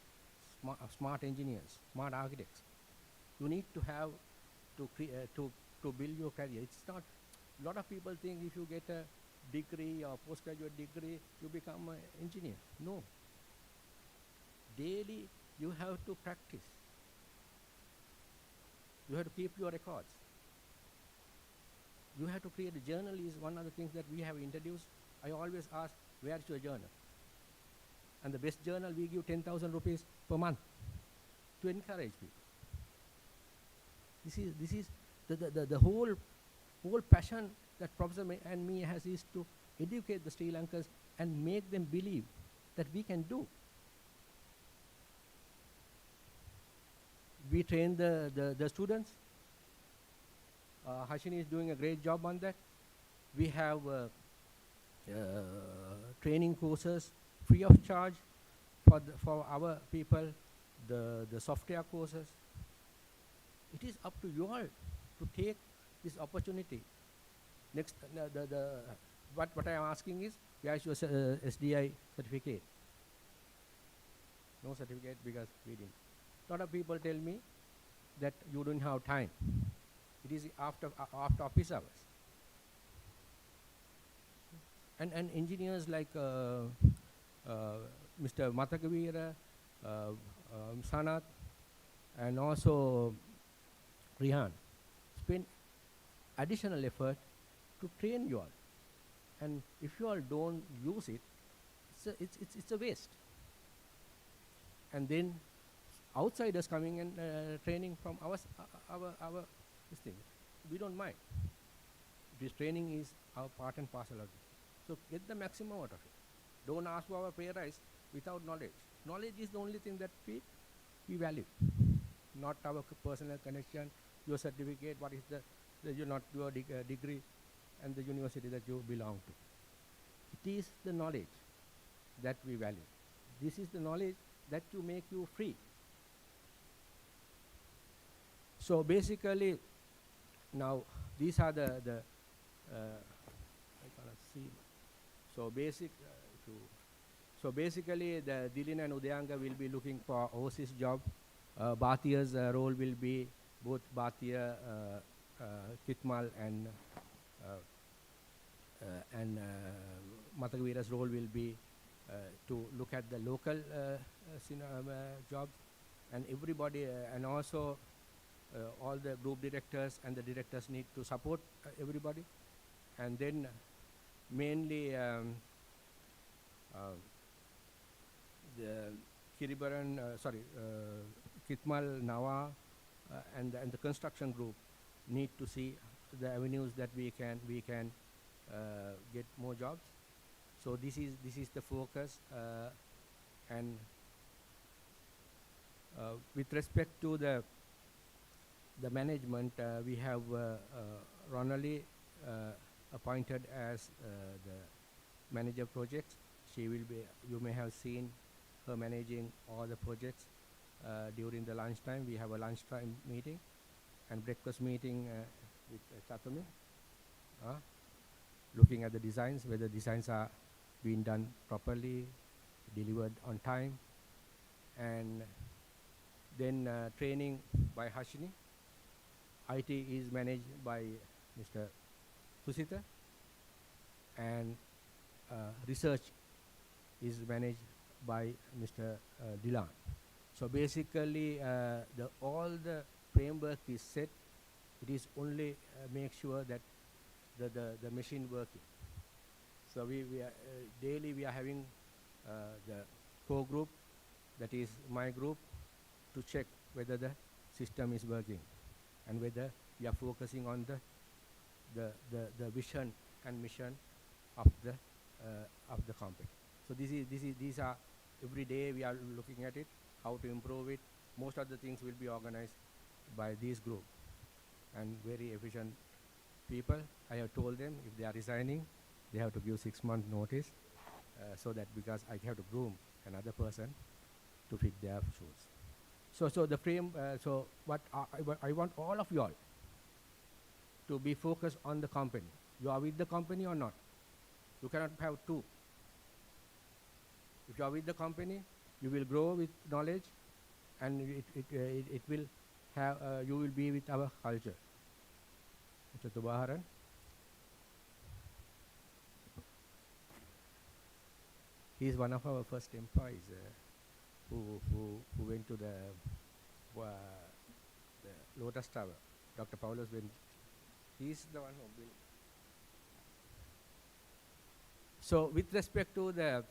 smart engineers, smart architects. You need to have to build your career. It's not. A lot of people think if you get a degree or postgraduate degree, you become an engineer. No. Daily, you have to practice. You have to keep your records. You have to create a journal is one of the things that we have introduced. I always ask, where's your journal? And the best journal, we give 10,000 rupees per month to encourage people. This is the whole passion that Professor and me has is to educate the Sri Lankans and make them believe that we can do. We train the students. Hashini is doing a great job on that. We have training courses free of charge for our people, the software courses. It is up to you all to take this opportunity. Next, what I am asking is, where's your SDI certificate? No certificate because we didn't. A lot of people tell me that you don't have time. It is after office hours. And engineers like Mr. Mathakavira, Sanat, and also Rihan spend additional effort to train you all. And if you all don't use it, it's a waste. And then outsiders coming and training from our this thing, we don't mind. This training is our part and parcel of it. So get the maximum out of it. Don't ask for our pay rise without knowledge. Knowledge is the only thing that we value, not our personal connection, your certificate, what is your degree, and the university that you belong to. It is the knowledge that we value. This is the knowledge that to make you free. So basically, now these are the I cannot see. So basically, the Dilin and Udayanga will be looking for overseas job. Bhathia's role will be both Bhatia, Kitmal, and Mathakavira's role will be to look at the local jobs, and everybody, and also all the group directors and the directors need to support everybody. And then mainly the Kiribaran, Kitmal, Nawa, and the construction group need to see the avenues that we can get more jobs. So this is the focus, and with respect to the management, we have Ronali appointed as the manager projects. She will be, you may have seen her managing all the projects during the lunchtime. We have a lunchtime meeting and breakfast meeting with Chatami, looking at the designs, whether designs are being done properly, delivered on time, and then training by Hashini. IT is managed by Mr. Susita, and research is managed by Mr. Dilan. So basically, all the framework is set. It is only make sure that the machine working. So we are daily we are having the core group, that is my group, to check whether the system is working and whether we are focusing on the vision and mission of the company. So these are every day we are looking at it, how to improve it. Most of the things will be organized by this group, and very efficient people. I have told them if they are resigning, they have to give 6 month notice, so that because I have to groom another person to fit their shoes. So the frame. So what I want all of you all to be focused on the company. You are with the company or not? You cannot have two. If you are with the company, you will grow with knowledge, and it will have, you will be with our culture. Mr. Tubaharan. He is one of our first employees who went to the Lotus Tower. Dr. Paulus went. He is the one who built. So, with respect to the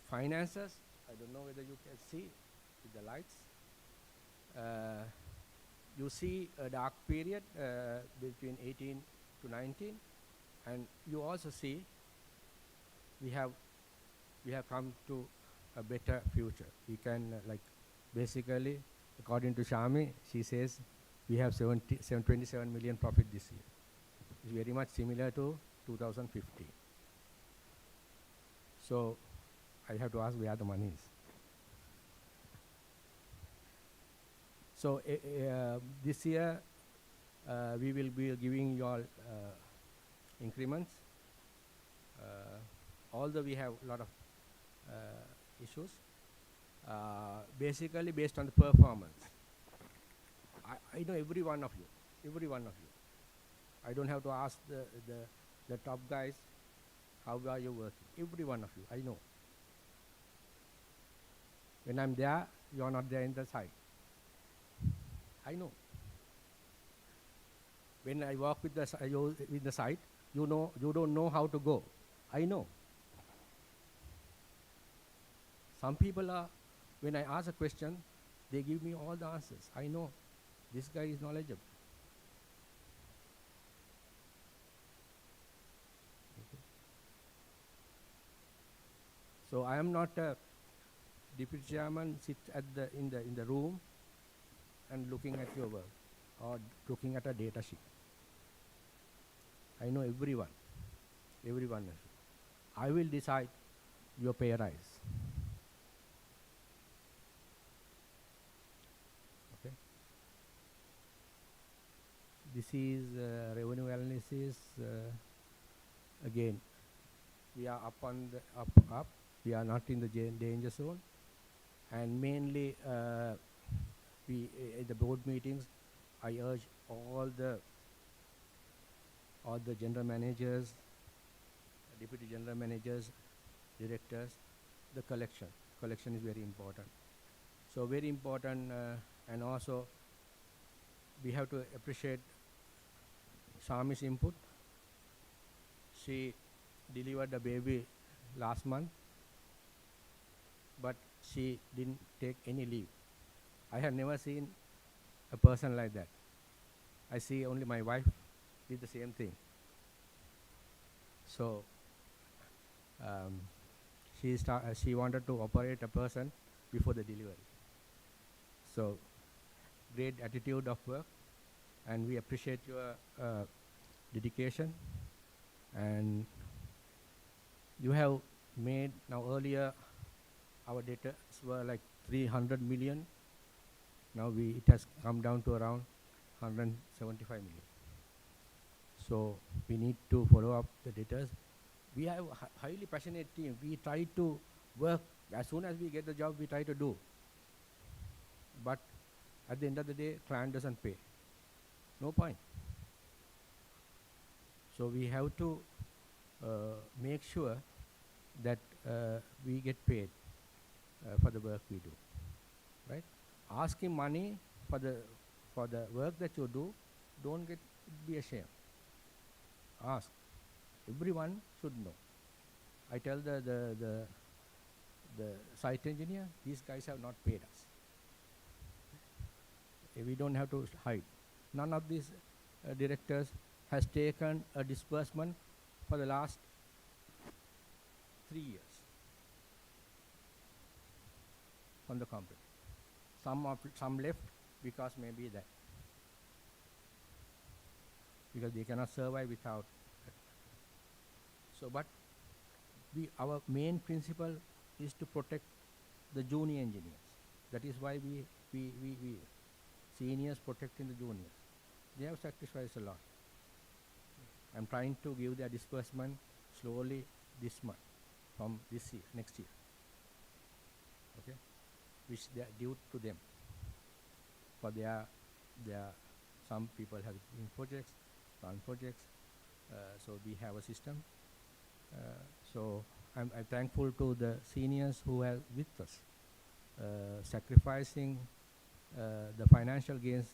finances, I don't know whether you can see with the lights. You see a dark period between 18 to 19, and you also see we have come to a better future. We can basically, according to Shami, she says we have 27 million profit this year. It's very much similar to 2015. So I have to ask where the money is. So this year we will be giving you all increments. Although we have a lot of issues, basically based on the performance. I know every one of you, every one of you. I don't have to ask the top guys, how are you working? Every one of you, I know. When I'm there, you are not there in the site. I know. When I walk with the site, you don't know how to go. I know. Some people are, when I ask a question, they give me all the answers. I know this guy is knowledgeable. Okay. So I am not a deputy chairman sit at in the room and looking at your work or looking at a data sheet. I know everyone of you. I will decide your pay rise. Okay. This is revenue analysis. Again, we are up. We are not in the danger zone, and mainly we at the board meetings, I urge all the general managers, deputy general managers, directors, the collection. Collection is very important. So very important, and also we have to appreciate Shami's input. She delivered the baby last month, but she didn't take any leave. I have never seen a person like that. I see only my wife did the same thing. So she wanted to operate a person before the delivery. So great attitude of work, and we appreciate your dedication. And you have made, now earlier our debtors were like 300 million. Now it has come down to around 175 million. So we need to follow up the debtors. We have a highly passionate team. We try to work as soon as we get the job. We try to do, but at the end of the day, client doesn't pay. No point. So we have to make sure that we get paid for the work we do, right? Asking money for the work that you do, don't be ashamed. Ask. Everyone should know. I tell the site engineer, these guys have not paid us. We don't have to hide. None of these directors has taken a disbursement for the last 3 years from the company. Some left because maybe that, because they cannot survive without it. So, but our main principle is to protect the junior engineers. That is why we seniors protecting the juniors. They have sacrificed a lot. I'm trying to give their disbursement slowly this month, from this year, next year, okay, which they are due to them. For their some people have been projects, run projects, so we have a system. So I'm thankful to the seniors who are with us, sacrificing the financial gains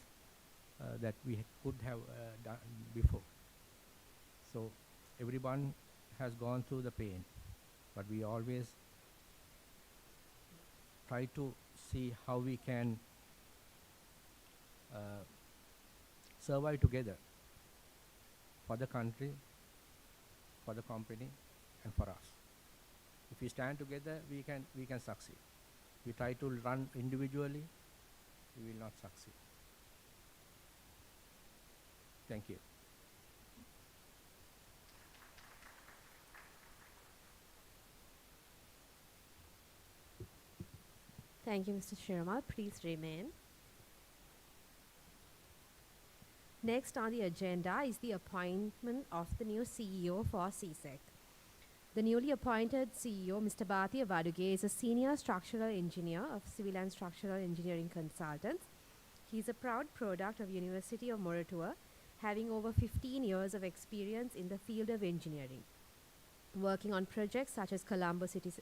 that we could have done before. So everyone has gone through the pain, but we always try to see how we can survive together for the country, for the company, and for us. If we stand together, we can succeed. We try to run individually, we will not succeed. Thank you. Thank you, Mr. Shiramal. Please remain. Next on the agenda is the appointment of the new CEO for CSEC. The newly appointed CEO, Mr. Bhatia Vaduge, is a senior structural engineer of Civil and Structural Engineering Consultants. He is a proud product of University of Moratuwa, having over 15 years of experience in the field of engineering, working on projects such as Colombo City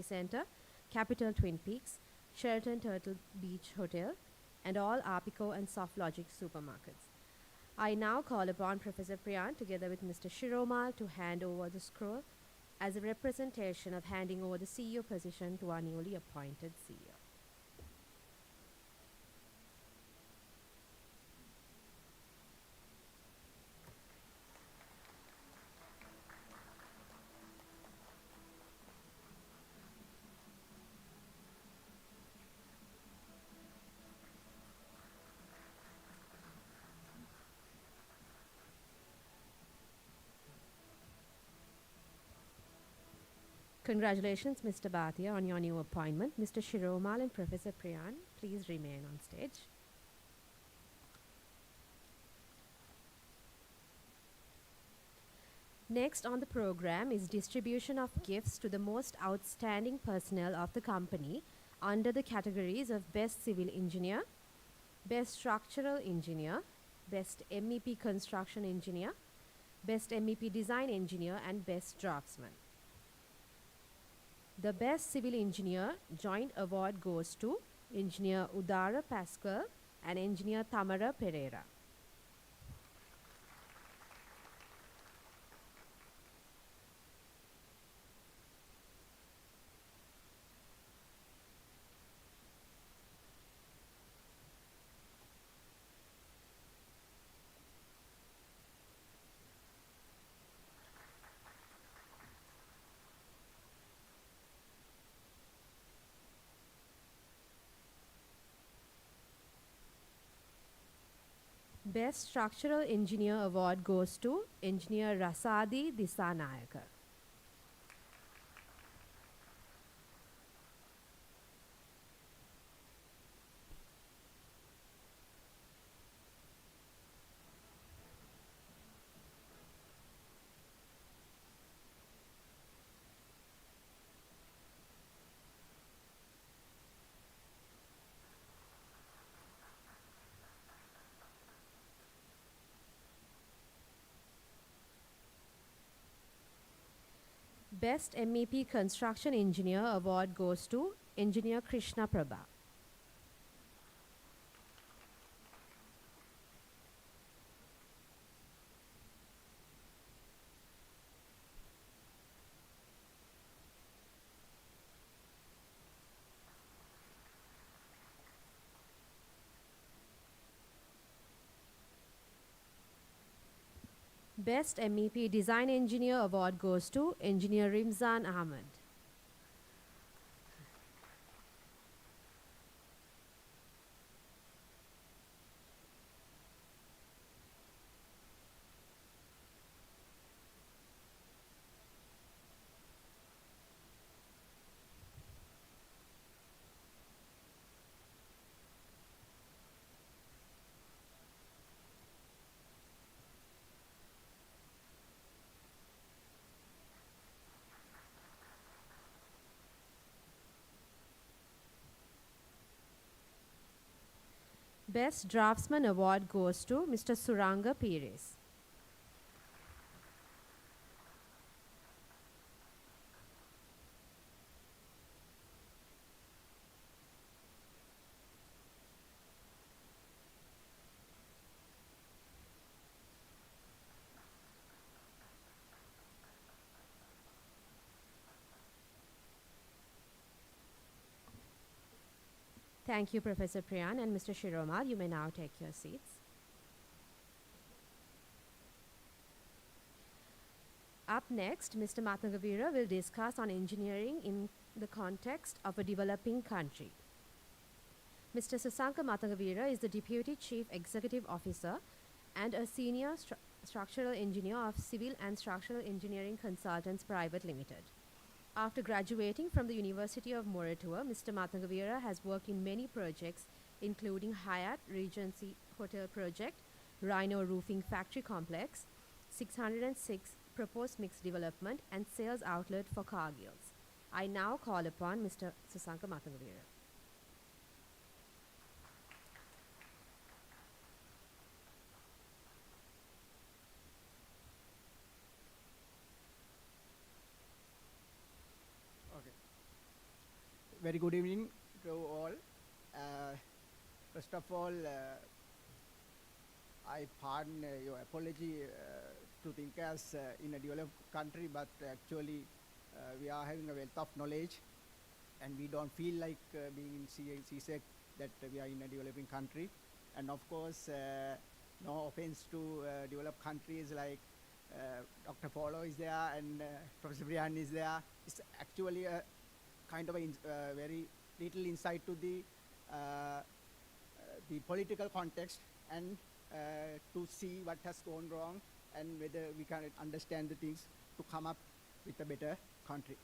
Centre, Capital Twin Peaks, Sheraton Turtle Beach Hotel, and all Arpico and SoftLogic supermarkets. I now call upon Professor Priyan together with Mr. Shiromal to hand over the scroll as a representation of handing over the CEO position to our newly appointed CEO. Congratulations, Mr. Bhatia, on your new appointment. Mr. Shiromal and Professor Priyan, please remain on stage. Next on the program is distribution of gifts to the most outstanding personnel of the company under the categories of Best Civil Engineer, Best Structural Engineer, Best MEP Construction Engineer, Best MEP Design Engineer, and Best Draftsman. The Best Civil Engineer joint award goes to Engineer Udara Pascal and Engineer Tamara Pereira. Best Structural Engineer award goes to Engineer Rasadi Disanayaka. Best MEP Construction Engineer award goes to Engineer Krishna Prabha. Best MEP Design Engineer award goes to Engineer Rimzan Ahmed. Best Draftsman Award goes to Mr. Suranga Pires. Thank you, Professor Priyan and Mr. Shiromal. You may now take your seats. Up next, Mr. Matangavira will discuss on engineering in the context of a developing country. Mr. Sasanka Matangavira is the Deputy Chief Executive Officer and a Senior Structural Engineer of Civil and Structural Engineering Consultants Private Limited. After graduating from the University of Moratuwa, Mr. Matangavira has worked in many projects including Hyatt Regency Hotel Project, Rhino Roofing Factory Complex, 606 Proposed Mixed Development and Sales Outlet for Cargills. I now call upon Mr. Sasanka Matangavira. Okay. Very good evening to all. First of all, I pardon your apology to think as in a developed country, but actually we are having a wealth of knowledge and we don't feel like being in CSEC that we are in a developing country. And of course, no offense to developed countries like Dr. Paulo is there and Professor Brian is there. It's actually a kind of a very little insight to the political context and to see what has gone wrong and whether we can understand the things to come up with a better country.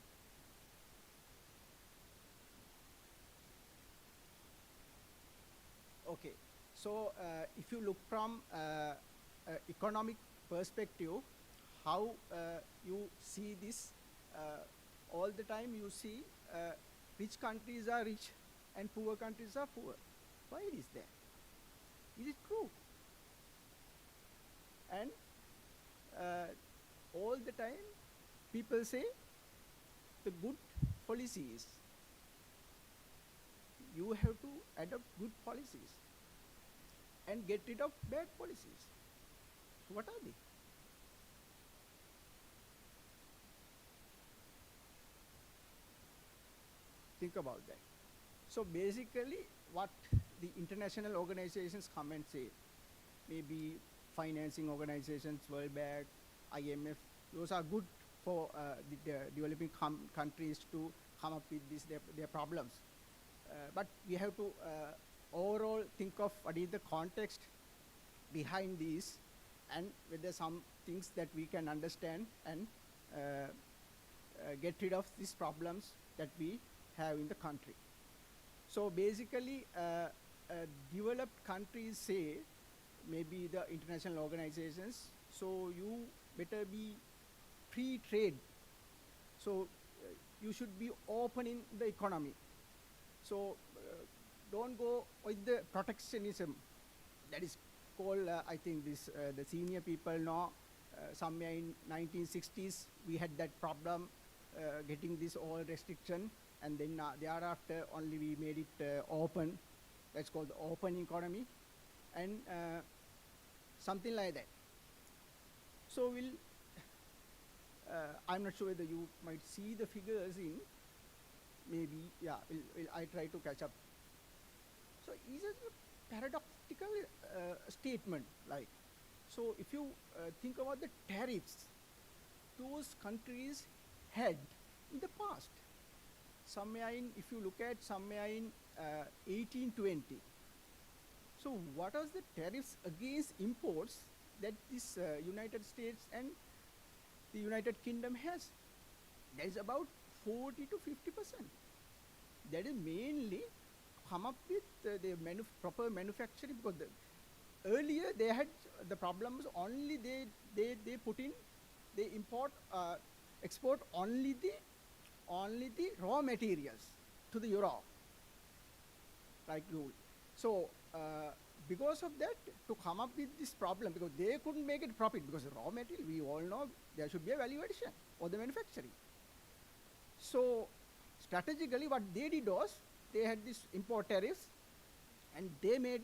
Okay, so if you look from economic perspective, how you see this, all the time you see rich countries are rich and poor countries are poor. Why it is there? Is it true? And all the time people say the good policies, you have to adopt good policies and get rid of bad policies. So what are they? Think about that. So basically what the international organizations come and say, maybe financing organizations, World Bank, IMF, those are good for the developing countries to come up with their problems. But we have to overall think of what is the context behind these and whether some things that we can understand and get rid of these problems that we have in the country. So basically, developed countries say, maybe the international organizations, so you better be free trade. So you should be open in the economy. So don't go with the protectionism. That is called, I think this, the senior people know, somewhere in 1960s, we had that problem getting this all restriction, and then thereafter only we made it open. That's called the open economy, and something like that. So we'll, I'm not sure whether you might see the figures in, maybe, yeah, I try to catch up. So it's a paradoxical statement, like, so if you think about the tariffs those countries had in the past, somewhere in, if you look at somewhere in 1820, so what are the tariffs against imports that this United States and the United Kingdom has? That is about 40 to 50%. That is mainly come up with the proper manufacturing, because earlier they had the problems only they put in, they import, export only the raw materials to the Europe, like gold. So because of that, to come up with this problem, because they couldn't make it profit, because raw material, we all know there should be a value addition for the manufacturing. So strategically what they did was, they had this import tariffs, and they made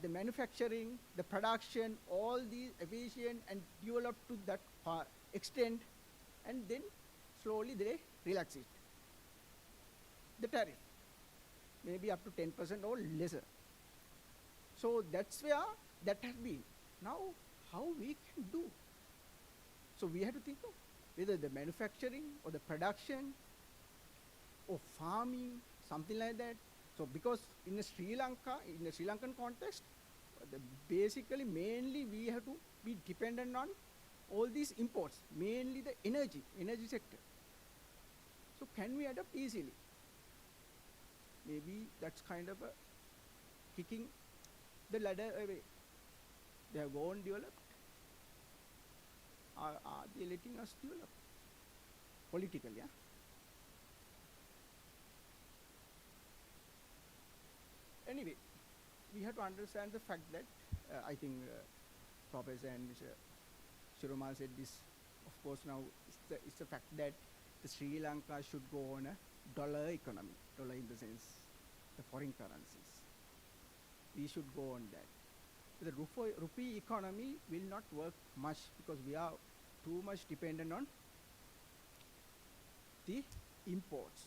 the manufacturing, the production, all these efficient and developed to that extent, and then slowly they relax it, the tariff, maybe up to 10% or lesser. So that's where that has been. Now, how we can do? So we have to think of whether the manufacturing or the production or farming, something like that. So because in Sri Lanka, in the Sri Lankan context, basically mainly we have to be dependent on all these imports, mainly the energy sector. So can we adapt easily? Maybe that's kind of a kicking the ladder away. They have gone developed. Are they letting us develop politically? Yeah. Anyway, we have to understand the fact that I think Professor and Mr. Shiromal said this. Of course, now it's the fact that the Sri Lanka should go on a dollar economy. Dollar in the sense, the foreign currencies. We should go on that. The rupee economy will not work much because we are too much dependent on the imports.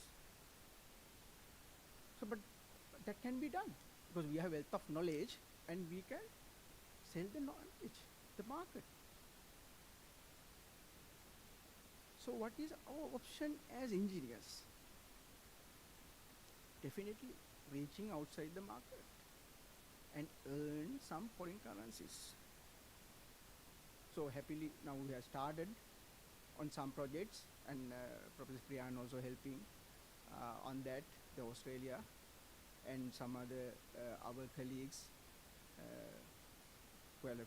So, but that can be done because we have wealth of knowledge and we can sell the knowledge, the market. So what is our option as engineers? Definitely reaching outside the market and earn some foreign currencies. So happily now we have started on some projects, and Professor Priyan also helping on that, the Australia and some other our colleagues who have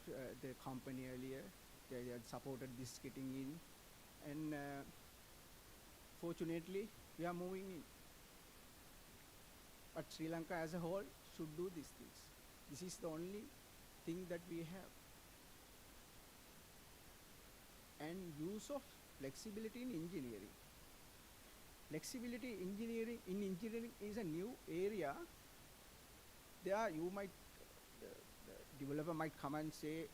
the company earlier, they had supported this getting in, and fortunately we are moving in. But Sri Lanka as a whole should do these things. This is the only thing that we have. And use of flexibility in engineering. Flexibility engineering in engineering is a new area. There you might, the developer might come and say,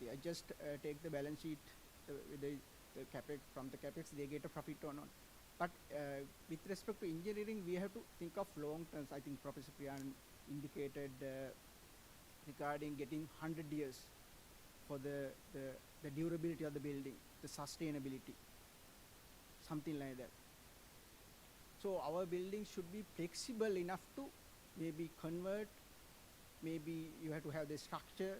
they just take the balance sheet, the capex, from the capex they get a profit or not. But with respect to engineering, we have to think of long terms. I think Professor Priyan indicated regarding getting 100 years for the durability of the building, the sustainability, something like that. So our buildings should be flexible enough to maybe convert, maybe you have to have the structure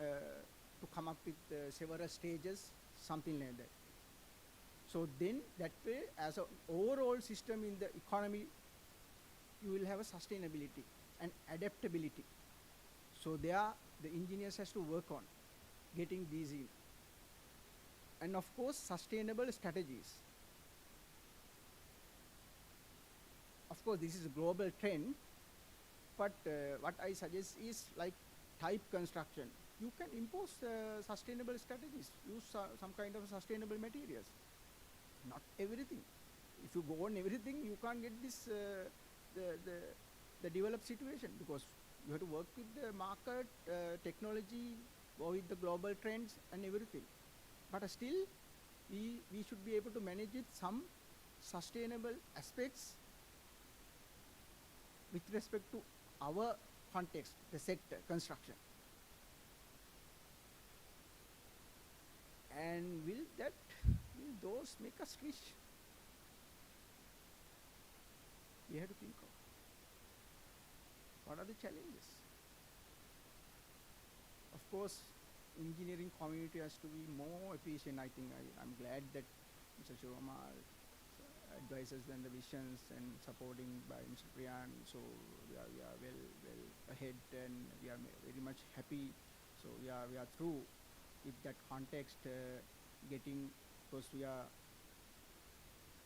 to come up with several stages, something like that. So then that way, as an overall system in the economy, you will have a sustainability and adaptability. So there the engineers has to work on getting these in. And of course, sustainable strategies. Of course, this is a global trend, but what I suggest is like type construction. You can impose sustainable strategies, use some kind of sustainable materials. Not everything. If you go on everything, you can't get this the developed situation, because you have to work with the market, technology, go with the global trends and everything. But still, we should be able to manage it some sustainable aspects with respect to our context, the sector, construction. And will those make us rich? We have to think of what are the challenges. Of course, engineering community has to be more efficient. I think I'm glad that Mr. Shiromal advises and the visions and supporting by Mr. Priyan. So we are well ahead, and we are very much happy. So we are through with that context, getting, because we are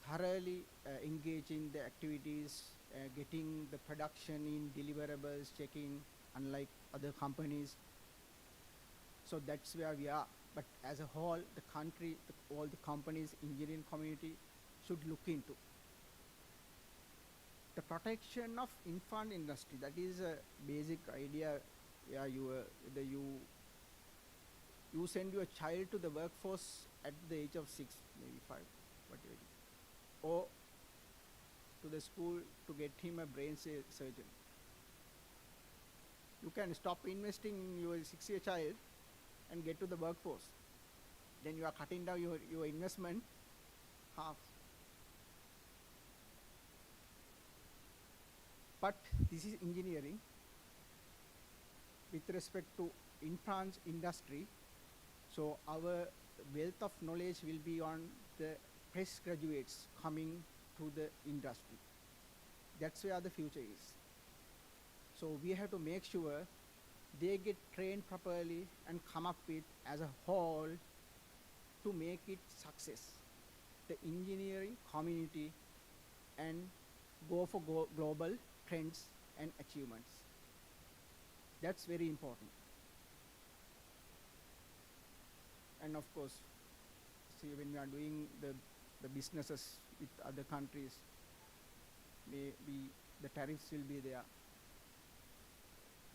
thoroughly engaged in the activities, getting the production in deliverables, checking, unlike other companies. So that's where we are. But as a whole, the country, all the companies, engineering community should look into the protection of infant industry. That is a basic idea where whether you send your child to the workforce at the age of 6, maybe 5, whatever it is, or to the school to get him a brain surgeon. You can stop investing in your 6-year child and get to the workforce. Then you are cutting down your investment half. But this is engineering. With respect to infant industry, so our wealth of knowledge will be on the fresh graduates coming to the industry. That's where the future is. So we have to make sure they get trained properly and come up with as a whole to make it success. The engineering community and go for global trends and achievements. That's very important. And of course, see, when we are doing the businesses with other countries, maybe the tariffs will be there.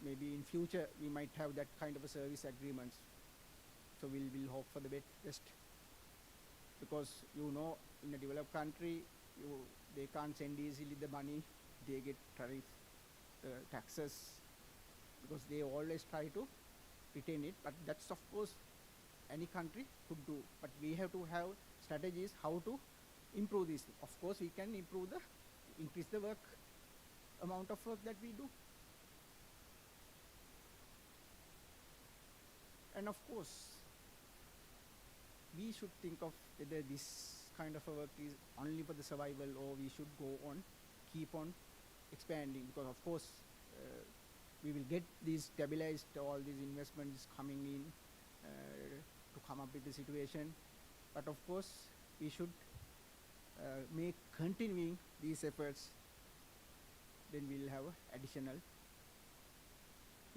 Maybe in future we might have that kind of a service agreements. So we'll hope for the best. Because in a developed country, they can't send easily the money. They get tariff, taxes, because they always try to retain it. But that's of course any country could do. But we have to have strategies how to improve this. Of course, we can increase the amount of work that we do. And of course, we should think of whether this kind of a work is only for the survival, or we should keep on expanding, because of course we will get these stabilized, all these investments coming in to come up with the situation. But of course, we should make continuing these efforts, then we'll have additional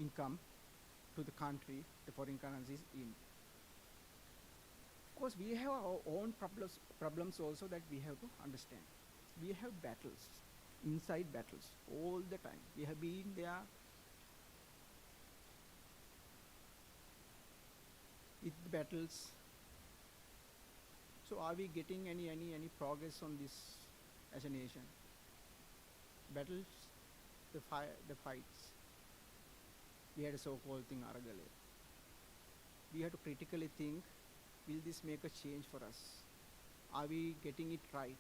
income to the country, the foreign currencies in. Of course, we have our own problems also that we have to understand. We have battles, inside battles, all the time. We have been there with the battles. So are we getting any progress on this as a nation? Battles, the fights. We had a so-called thing, Aragale. We have to critically think, will this make a change for us? Are we getting it right?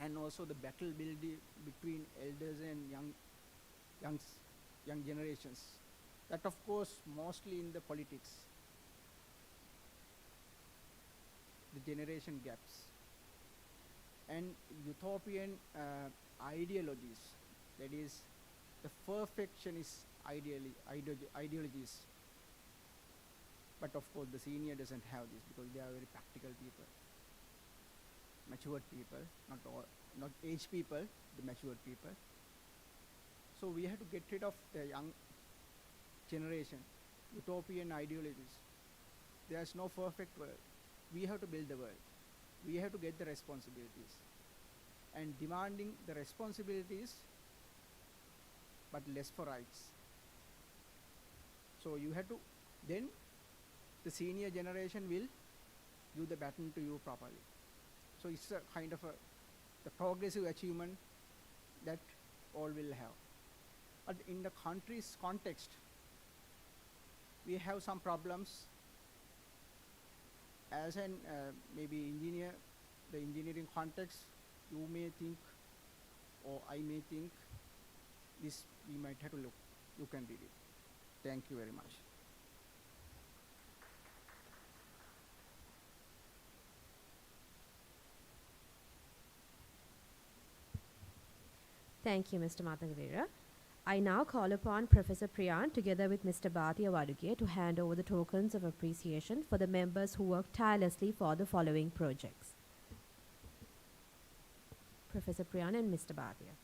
And also the battle building between elders and young generations. That of course mostly in the politics. The generation gaps. And utopian ideologies, that is the perfectionist ideologies. But of course the senior doesn't have this, because they are very practical people, matured people, not aged people, the matured people. So we have to get rid of the young generation, utopian ideologies. There's no perfect world. We have to build the world. We have to get the responsibilities. And demanding the responsibilities, but less for rights. So you have to, then the senior generation will give the baton to you properly. So it's a kind of the progressive achievement that all will have. But in the country's context, we have some problems. As an maybe engineer, the engineering context, you may think, or I may think, this we might have to look and read it. Thank you very much. Thank you, Mr. Matangavira. I now call upon Professor Priyan together with Mr. Bhatia Waduge to hand over the tokens of appreciation for the members who worked tirelessly for the following projects. Professor Priyan and Mr. Bhatia.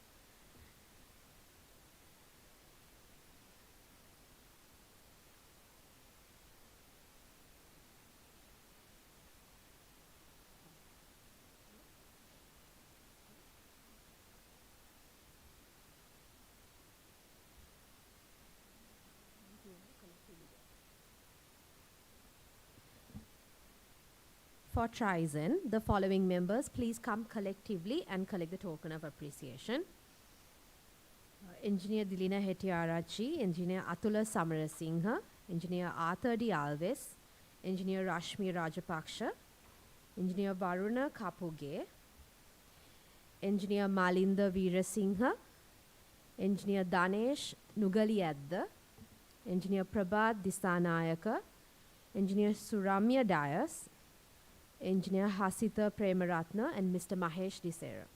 For Trizen, the following members please come collectively and collect the token of appreciation. Engineer Dilina Hettiarachchi, Engineer Atula Samarasinghe, Engineer Arthur D. Alves, Engineer Rashmi Rajapaksha, Engineer Varuna Kapuge, Engineer Malinda Veerasinghe, Engineer Danesh Nugaliyadda, Engineer Prabhat Disanayaka, Engineer Suramya Dias, Engineer Hasita Premaratna, and Mr. Mahesh Disera.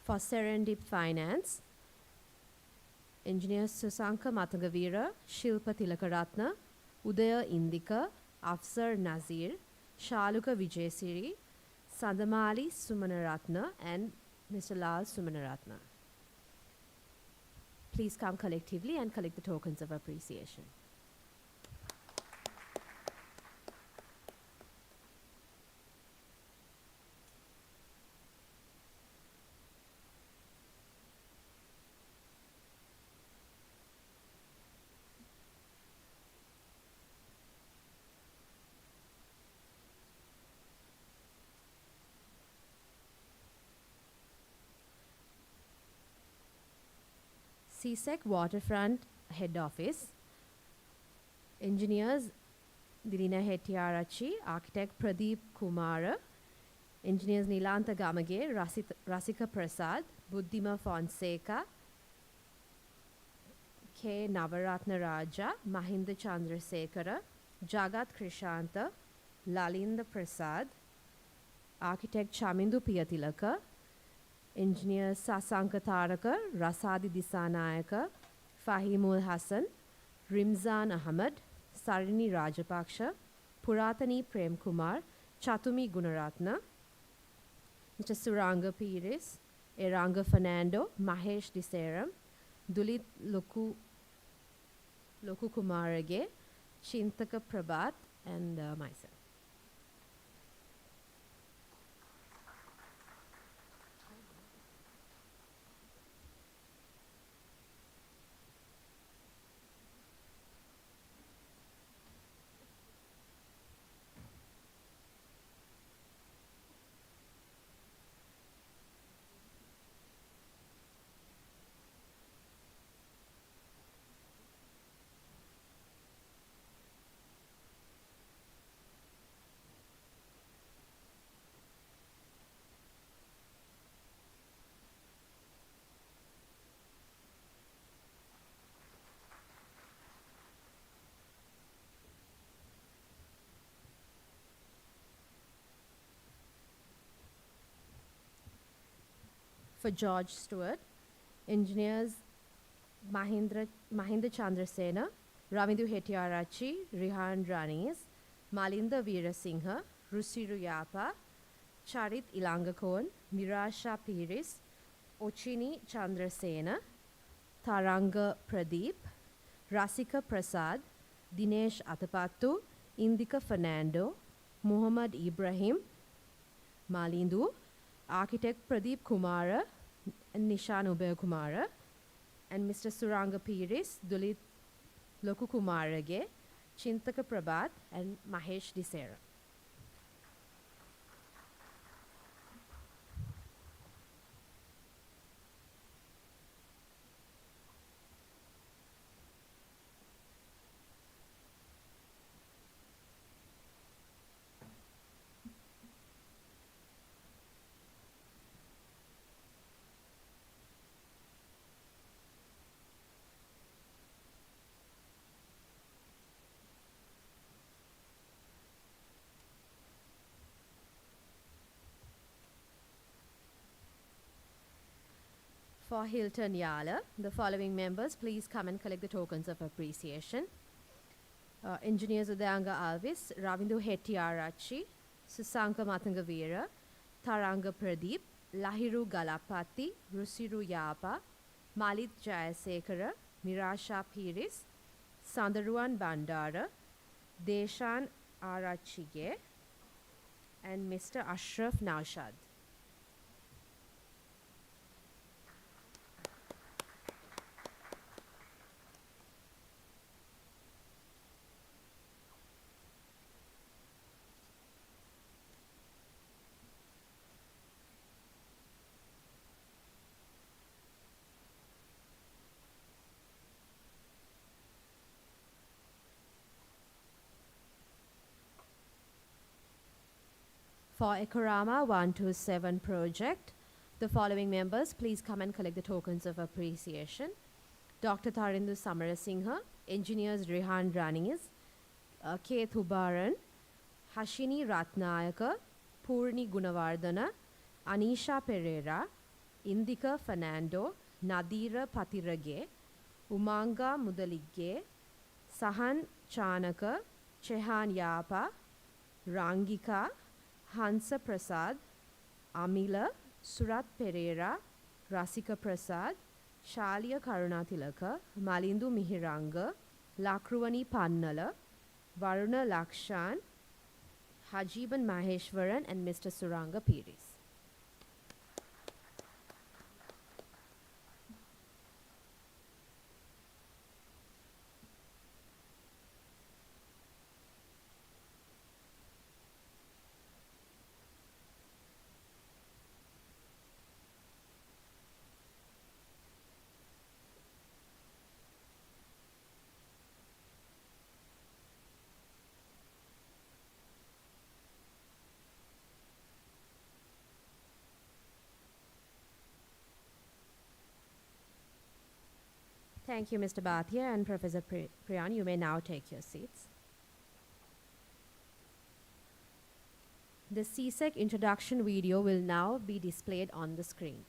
For Serendip Finance, Engineer Susanka Matagavira, Shilpa Tilakaratna, Udaya Indika, Afsar Nazir, Shaluka Vijayasiri, Sadamali Sumanaratna, and Mr. Lal Sumanaratna. Please come collectively and collect the tokens of appreciation. CSEC Waterfront Head Office, Engineers Dilina Hettiarachchi, Architect Pradeep Kumara, Engineers Nilanta Gamage, Rasika Prasad, Buddhima Fonseca, K. Navaratna Raja, Mahinda Chandrasekara, Jagat Krishanta, Lalinda Prasad, Architect Chamindu Piyatilaka, Engineer Sasanka Taraka, Rasadi Disanayaka, Fahimul Hassan, Rimzan Ahmad, Sarini Rajapaksha, Puratani Prem Kumar, Chatumi Gunaratna, Mr. Suranga Pires, Eranga Fernando, Mahesh Diseram, Dulit Loku Kumarage, Chintaka Prabhat, and myself. For George Stewart, Engineers Mahinda Chandrasena, Ravindu Hettiarachchi, Rihan Ranis, Malinda Veerasinghe, Rusiru Yapa, Charit Ilangakon, Mirasha Piris, Ochini Chandrasena, Taranga Pradeep, Rasika Prasad, Dinesh Atapattu, Indika Fernando, Muhammad Ibrahim, Malindu, Architect Pradeep Kumara, and Nishan Ubay Kumara, and Mr. Suranga Piris, Dulit Loku Kumarage, Chintaka Prabhat, and Mahesh Disera. For Hilton Yala, the following members please come and collect the tokens of appreciation. Engineers Udayanga Alvis, Ravindu Hettiarachchi, Susanka Matangavira, Taranga Pradeep, Lahiru Galapati, Rusiru Yapa, Malit Jayasekara, Mirasha Piris, Sandaruan Bandara, Deshan Arachige, and Mr. Ashraf Naushad. For Ekorama 127 project, the following members please come and collect the tokens of appreciation. Dr. Tarindu Samarasinghe, Engineers Rehan Ranis, K. Thubaran, Hashini Ratnayaka, Purni Gunawardana, Anisha Pereira, Indika Fernando, Nadira Patirage, Umanga Mudaligge, Sahan Chanaka, Chehan Yapa, Rangika, Hansa Prasad, Amila, Surat Pereira, Rasika Prasad, Shalia Karunatilaka, Malindu Mihiranga, Lakruvani Pannala, Varuna Lakshan, Hajiban Maheshwaran, and Mr. Suranga Piris. Thank you, Mr. Bhatia and Professor Priyan. You may now take your seats. The CSEC introduction video will now be displayed on the screen.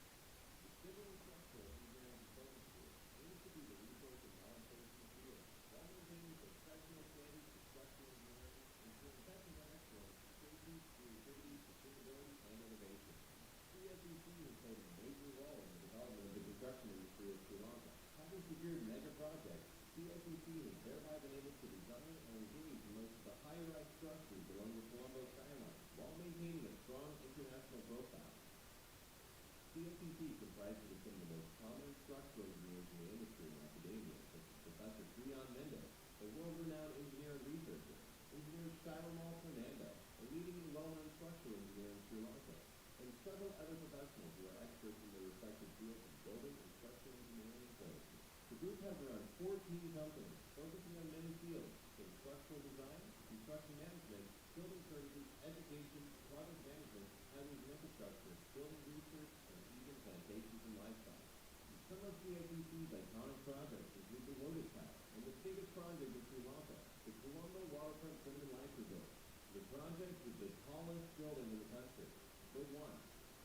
CSEC comprises of some of the most prominent structural engineers in the industry and academia, such as Professor Priyan Mendel, a world-renowned engineer and researcher, Engineer Shailamal Fernando, a leading and well-known structural engineer in Sri Lanka, and several other professionals who are experts in their respective fields in building and structural engineering and services. The group has around 14 companies focusing on many fields, from structural design, construction management, building services, education, project management, highways and infrastructure, building research, and even plantations and livestock. Some of CIPC's iconic projects include the Lotus House and the biggest project in Sri Lanka, the Colombo Waterfront Cinema Life Resort. The project is the tallest building in the country, but one.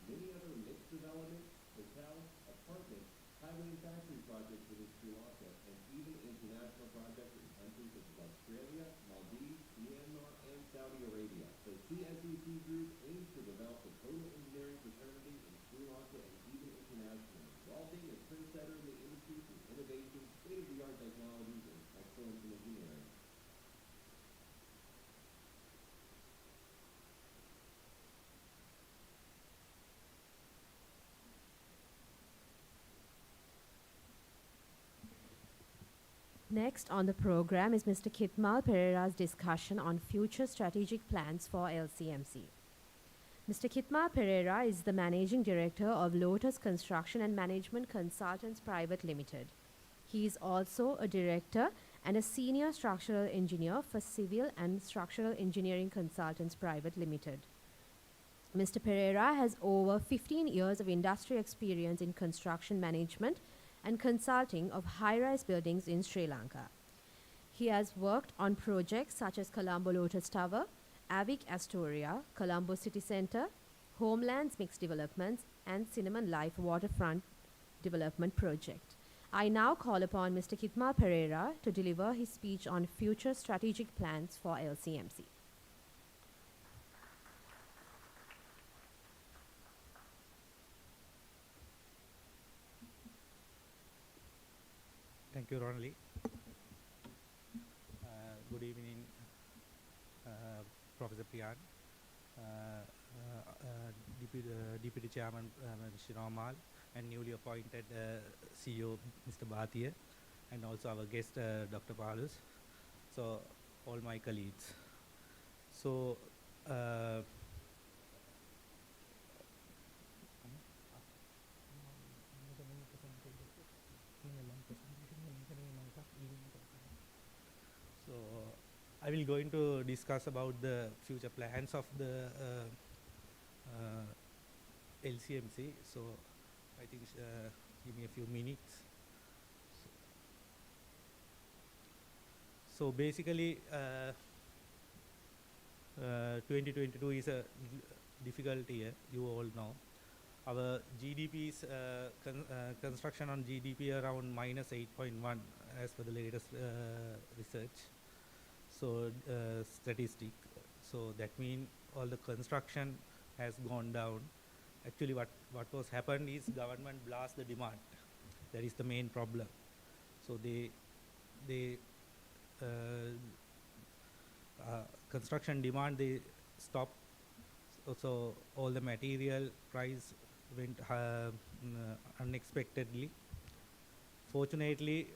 Many other mixed development, hotels, apartments, highway and factory projects within Sri Lanka, and even international projects in countries such as Australia, Maldives, Myanmar, and Saudi Arabia. The CSEC group aims to develop the total engineering fraternity in Sri Lanka and even internationally, while being a trendsetter in the industry through innovation, state-of-the-art technologies, and excellence in engineering. Next on the program is Mr. Kitmal Pereira's discussion on future strategic plans for LCMC. Mr. Kitmal Pereira is the Managing Director of Lotus Construction and Management Consultants Private Limited. He is also a Director and a Senior Structural Engineer for Civil and Structural Engineering Consultants Private Limited. Mr. Pereira has over 15 years of industry experience in construction management and consulting of high-rise buildings in Sri Lanka. He has worked on projects such as Colombo Lotus Tower, Avic Astoria, Colombo City Centre, Homelands Mixed Developments, and Cinnamon Life Waterfront Development Project. I now call upon Mr. Kitmal Pereira to deliver his speech on future strategic plans for LCMC. Thank you, Ronali. Good evening, Professor Priyan, Deputy Chairman Mr. Ramal, and newly appointed CEO Mr. Bhatia, and also our guest Dr. Palus. So, all my colleagues. So, so I will going to discuss about the future plans of the LCMC. So I think give me a few minutes. So basically, 2022 is a difficult year. You all know. Our GDP is construction on GDP around minus 8.1 as per the latest research. So statistic. So that means all the construction has gone down. Actually, what was happened is government blast the demand. That is the main problem. So they construction demand they stop. So all the material price went unexpectedly. Fortunately,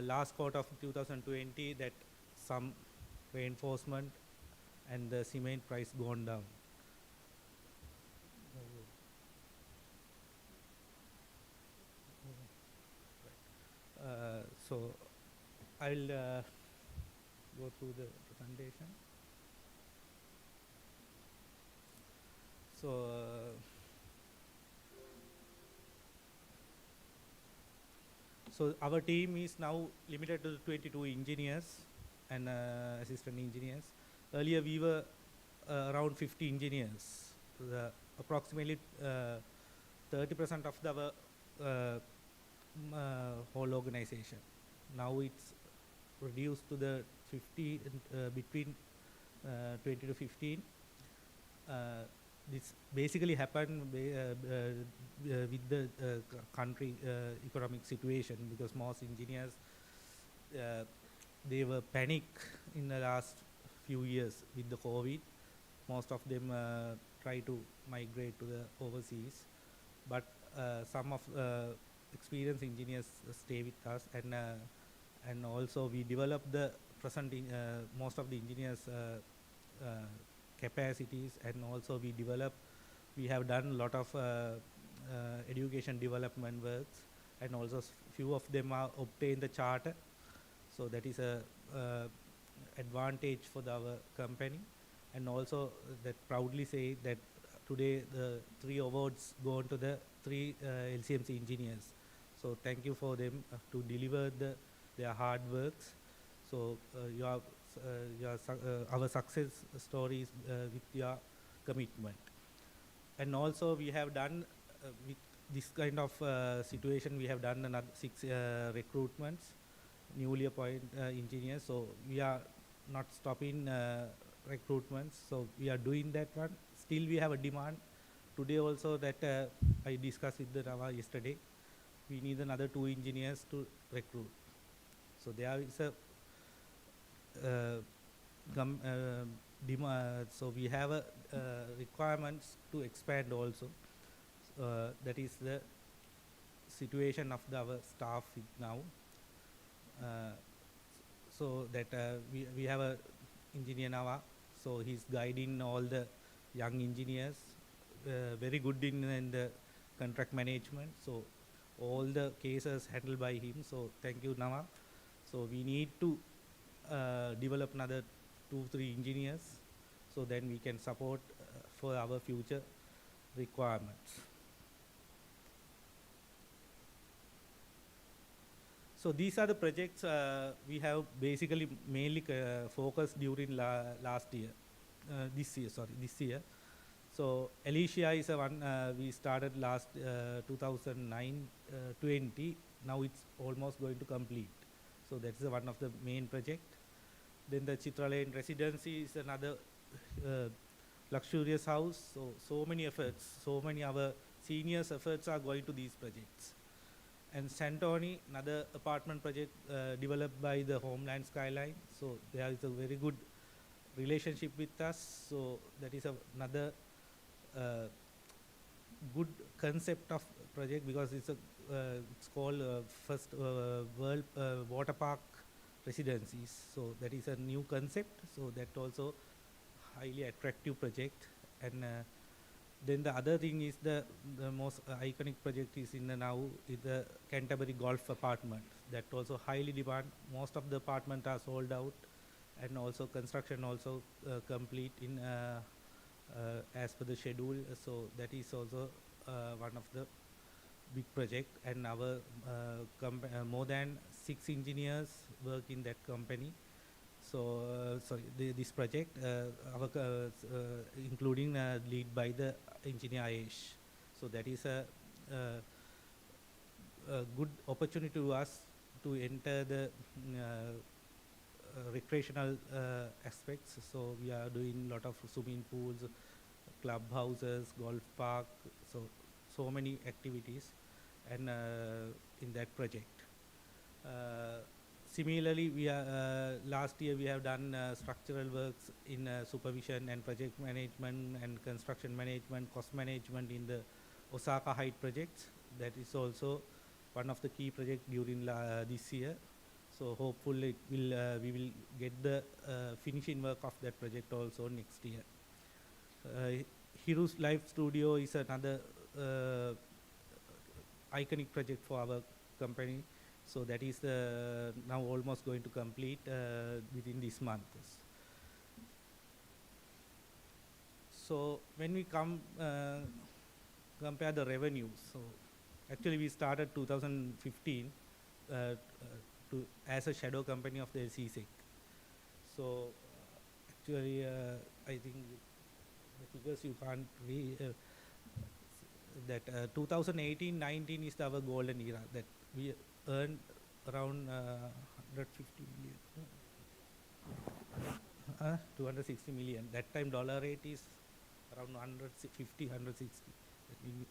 last quarter of 2020, that some reinforcement and the cement price gone down. So I'll go through the presentation. So our team is now limited to 22 engineers and assistant engineers. Earlier we were around 50 engineers. Approximately 30% of the whole organization. Now it's reduced to the 50 between 20 to 15. This basically happened with the country economic situation, because most engineers they were panic in the last few years with the COVID. Most of them try to migrate to the overseas, but some of experienced engineers stay with us, and also we develop the present most of the engineers capacities, and also we have done a lot of education development works, and also few of them are obtained the charter. So that is a advantage for our company, and also that proudly say that today the 3 awards go on to the 3 LCMC engineers. So thank you for them to deliver their hard works. So our success stories with your commitment. And also we have done with this kind of situation, we have done another 6 recruitments, newly appointed engineers. So we are not stopping recruitments. So we are doing that one. Still we have a demand. Today also that I discussed with the Nava yesterday, we need another 2 engineers to recruit. So there is a so we have a requirements to expand also. That is the situation of our staff now. So that we have a engineer Nava, so he's guiding all the young engineers, very good in the contract management. So all the cases handled by him. So thank you, Nava. So we need to develop another 2-3 engineers, so then we can support for our future requirements. So these are the projects we have basically mainly focused during this year. So Alicia is a one we started last 2009 20. Now it's almost going to complete. So that's one of the main project. Then the Chitra Lane Residency is another uh, luxurious house. So many efforts, so many our seniors' efforts are going to these projects. And Santoni, another apartment project developed by the Homeland Skyline. So there is a very good relationship with us. So that is another good concept of project, because it's called first world water park residencies. So that is a new concept. So that also highly attractive project. And then the other thing is the most iconic project is in the now is the Canterbury Golf apartment. That also highly demand. Most of the apartments are sold out, and also construction also complete in as per the schedule. So that is also one of the big project. And our more than 6 engineers work in that company. So this project, our including lead by the engineer Ayesh. So that is a good opportunity to us to enter the recreational aspects. So we are doing lot of swimming pools, clubhouses, golf park, so many activities, and in that project. Similarly, we are last year we have done structural works in supervision and project management and construction management, cost management in the Osaka Heights projects. That is also one of the key projects during this year. So hopefully it will we will get the finishing work of that project also next year. Hiru's Life Studio is another iconic project for our company. So that is now almost going to complete within this month. So when we compare the revenues, so actually we started 2015 as a shadow company of the LCSEC. So actually I think the figures you can't read. That 2018-19 is our golden era, that we earned around 150 million, 260 million. That time dollar rate is around 150, 160.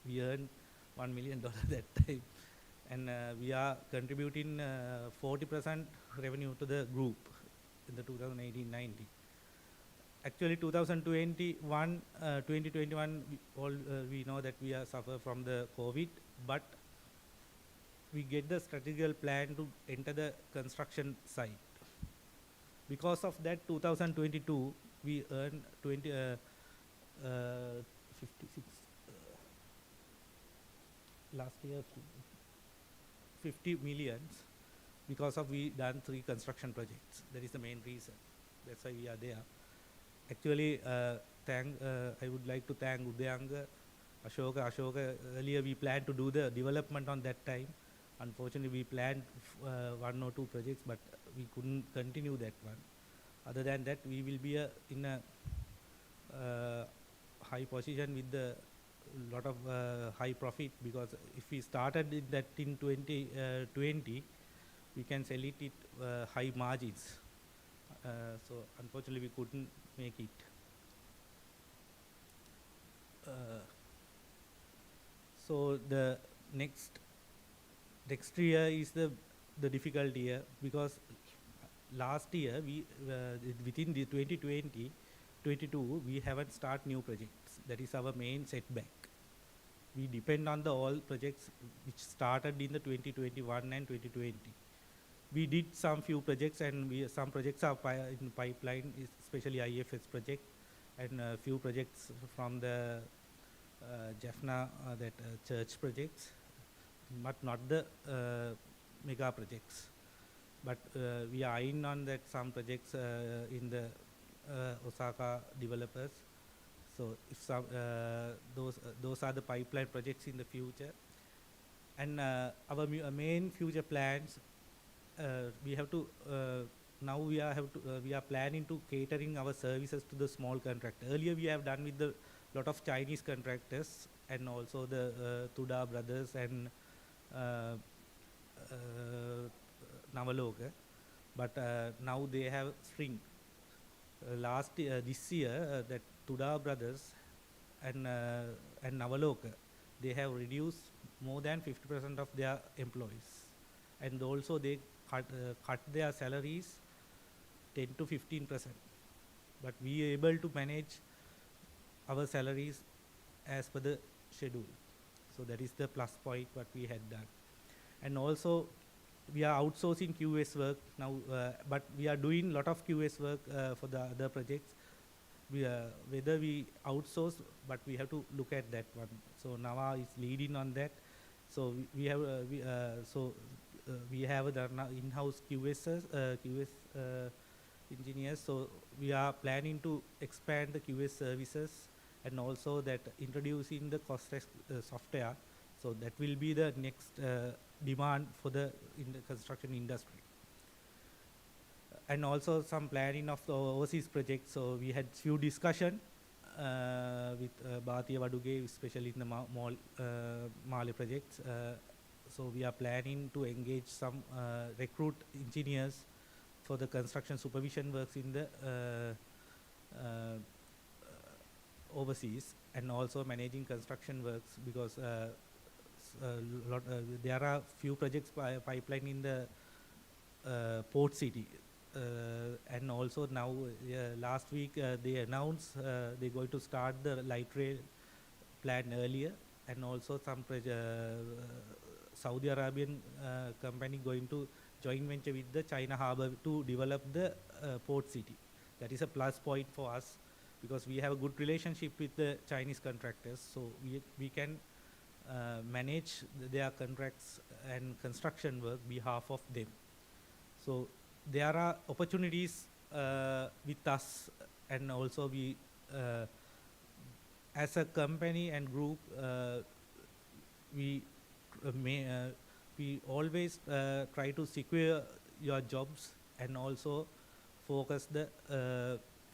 We earned $1 million that time. And we are contributing 40% revenue to the group in the 2018-19. Actually 2021, we know that we are suffer from the COVID, but we get the strategical plan to enter the construction site. Because of that, 2022 we earned 56 last year 50 millions, because of we done 3 construction projects. That is the main reason. That's why we are there. Actually, I would like to thank Udayanga, Ashoka. Earlier we planned to do the development on that time. Unfortunately, we planned 1 or 2 projects, but we couldn't continue that one. Other than that, we will be in a high position with the lot of high profit, because if we started that in 2020, we can sell it at high margins. So unfortunately, we couldn't make it. So the next year is the difficult year, because last year we within the 2020-22 we haven't started new projects. That is our main setback. We depend on the all projects which started in the 2021 and 2020. We did some few projects, and some projects are in pipeline, especially IFS project, and few projects from the Jaffna, that church projects, but not the mega projects. But we are eyeing on that some projects in the Osaka developers. So if some those are the pipeline projects in the future. And our main future plans, we have to now we are planning to catering our services to the small contractor. Earlier we have done with the lot of Chinese contractors and also the Tuda brothers and uh, Navaloka, but now they have shrink. This year, that Tuda brothers and Navaloka, they have reduced more than 50% of their employees, and also they cut their salaries 10 to 15%. But we are able to manage our salaries as per the schedule. So that is the plus point what we had done. And also we are outsourcing QS work now, but we are doing lot of QS work for the other projects. Whether we outsource, but we have to look at that one. So Nava is leading on that. So we have we have the in-house QS engineers. So we are planning to expand the QS services and also that introducing the cost software. So that will be the next demand for the construction industry. And also some planning of the overseas projects. So we had few discussion with Bharatiya Vaduge, especially in the Mali projects. So we are planning to engage some recruit engineers for the construction supervision works in the overseas, and also managing construction works, because there are few projects pipeline in the port city. And also now last week they announced they're going to start the light rail plan earlier, and also some Saudi Arabian company going to joint venture with the China Harbour to develop the port city. That is a plus point for us, because we have a good relationship with the Chinese contractors, so we can manage their contracts and construction work behalf of them. So there are opportunities with us, and also we as a company and group we always try to secure your jobs and also focus the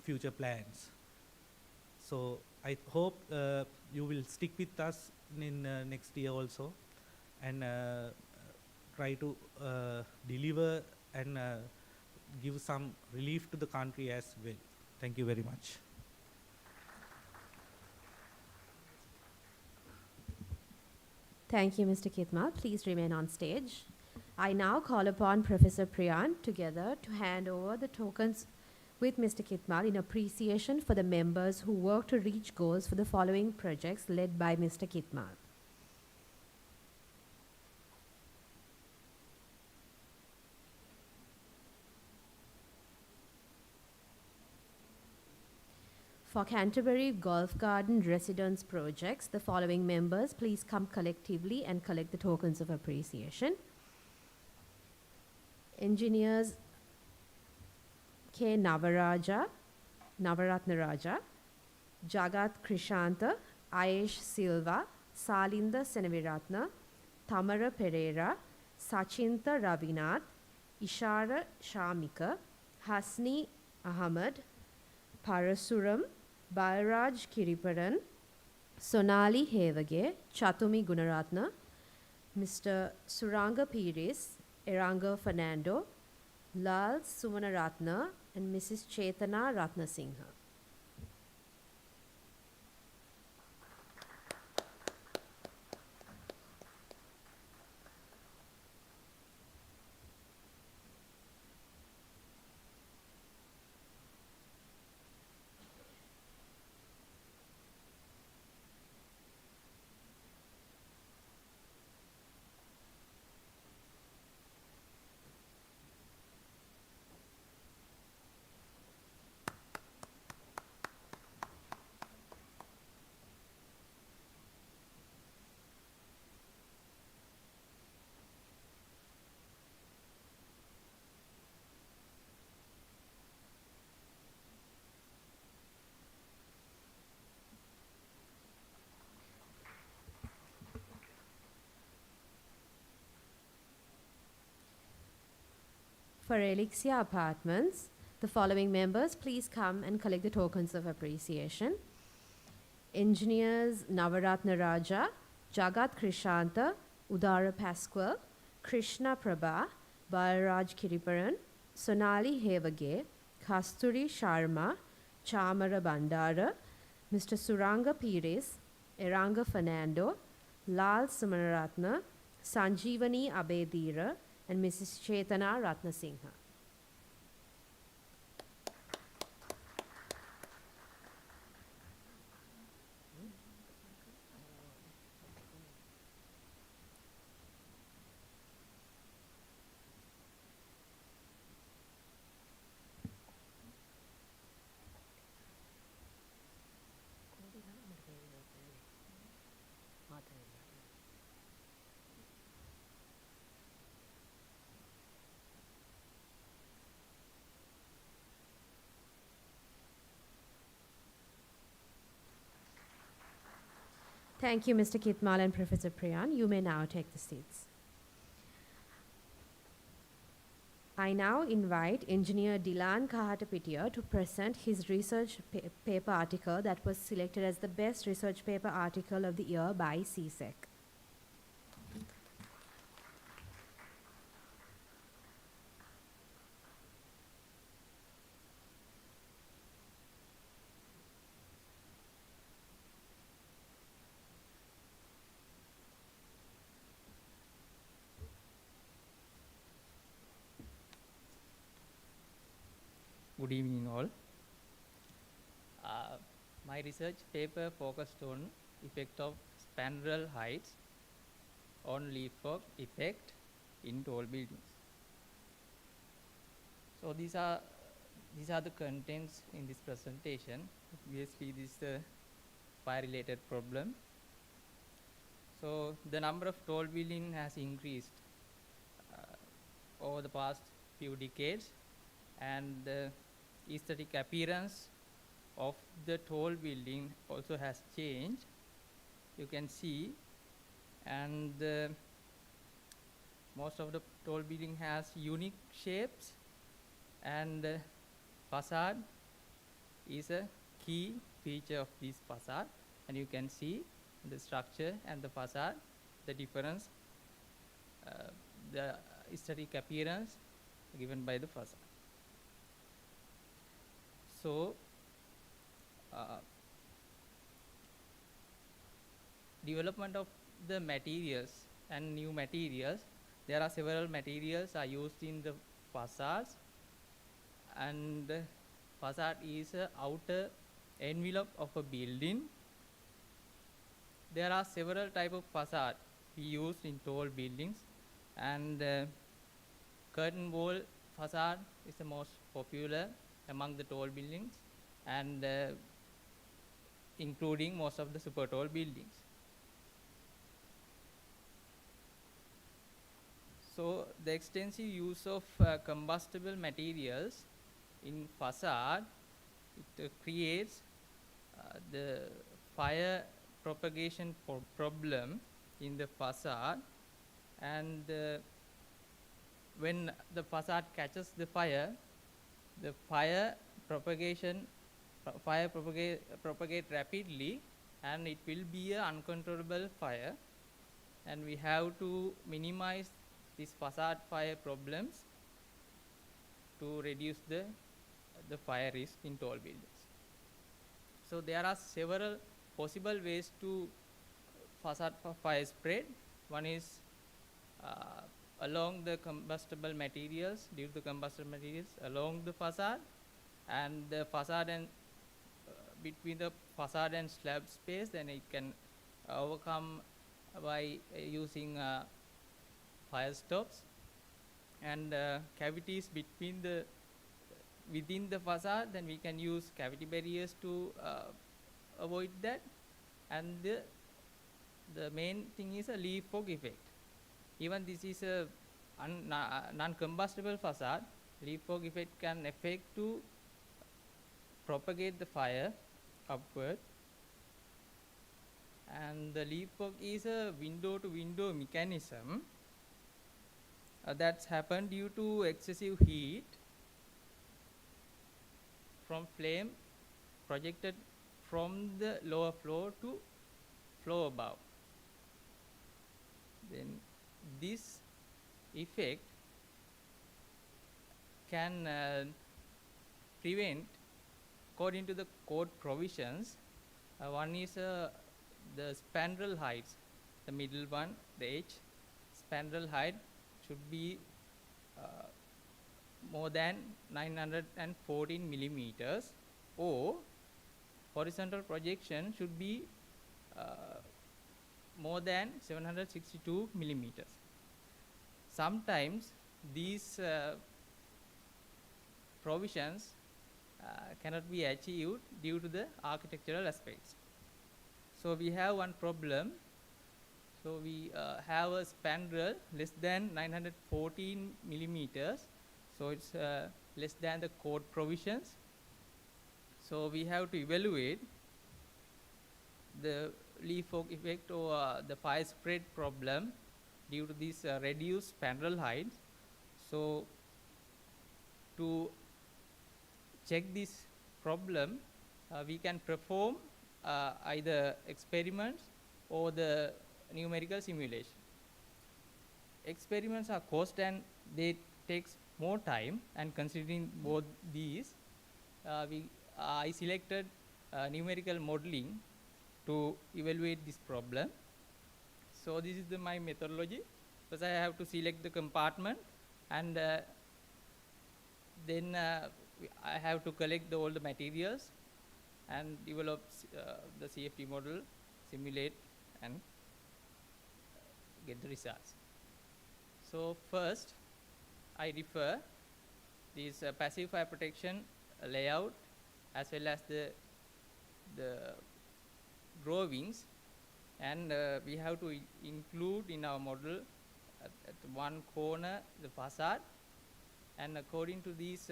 future plans. So I hope you will stick with us in next year also, and try to deliver and give some relief to the country as well. Thank you very much. Thank you, Mr. Kitmal. Please remain on stage. I now call upon Professor Priyan together to hand over the tokens with Mr. Kitmal in appreciation for the members who work to reach goals for the following projects led by Mr. Kitmal. For Canterbury Golf Garden Residence projects, the following members please come collectively and collect the tokens of appreciation. Engineers K. Navaratna Raja, Jagat Krishanta, Ayesh Silva, Salinda Senaviratna, Tamara Pereira, Sachinta Ravinath, Ishara Shamika, Hasni Ahmed, Parasuram, Balraj Kiriparan, Sonali Hevage, Chatumi Gunaratna, Mr. Suranga Piris, Eranga Fernando, Lal Sumanaratna, and Mrs. Chetana Ratnasinghe. For Elixir Apartments, the following members please come and collect the tokens of appreciation. Engineers Navaratna Raja, Jagat Krishanta, Udara Pasquale, Krishna Prabha, Balaraj Kiriparan, Sonali Hevage, Kasturi Sharma, Chamara Bandara, Mr. Suranga Pires, Eranga Fernando, Lal Samaratna, Sanjeevani Abedira, and Mrs. Chetana Ratnasingha. Thank you, Mr. Kitmal and Professor Priyan. You may now take the seats. I now invite Engineer Dilan Kahatapitia to present his research paper article that was selected as the best research paper article of the year by CSEC. Good evening all. My research paper focused on effect of spandrel heights on leaf fog effect in tall buildings. So these are the contents in this presentation. Obviously this is a fire related problem. So the number of tall buildings has increased over the past few decades, and the aesthetic appearance of the tall building also has changed. You can see, and most of the tall building has unique shapes, and facade is a key feature of this facade, and you can see the structure and the facade, the difference, the aesthetic appearance given by the facade. So development of the materials and new materials, there are several materials are used in the facades, and the facade is a outer envelope of a building. There are several type of facade we use in tall buildings, and curtain wall facade is the most popular among the tall buildings, and including most of the super tall buildings. So the extensive use of combustible materials in facade, it creates the fire propagation problem in the facade, and when the facade catches the fire propagate rapidly, and it will be an uncontrollable fire, and we have to minimize these facade fire problems to reduce the fire risk in tall buildings. So there are several possible ways to facade fire spread. One is along the combustible materials, due to the combustible materials along the facade, and the facade and between the facade and slab space, then it can overcome by using fire stops, and cavities between the within the facade, then we can use cavity barriers to avoid that. And the main thing is a leaf fog effect. Even this is a non-combustible facade, leaf fog effect can affect to propagate the fire upward. And the leaf fog is a window to window mechanism that's happened due to excessive heat from flame projected from the lower floor to floor above. Then this effect can prevent, according to the code provisions, one is the spandrel heights, the middle one, the H spandrel height should be more than 914 millimeters, or horizontal projection should be more than 762 millimeters. Sometimes these provisions cannot be achieved due to the architectural aspects. So we have one problem. So we have a spandrel less than 914 millimeters. So it's less than the code provisions. So we have to evaluate the leaf fork effect or the fire spread problem due to this reduced spandrel height. So to check this problem, we can perform either experiments or the numerical simulation. Experiments are cost and they takes more time, and considering both these, I selected numerical modeling to evaluate this problem. So this is my methodology. First I have to select the compartment, and then I have to collect all the materials and develop the CFD model, simulate, and get the results. So first I refer this passive fire protection layout as well as the drawings, and we have to include in our model at one corner the facade, and according to these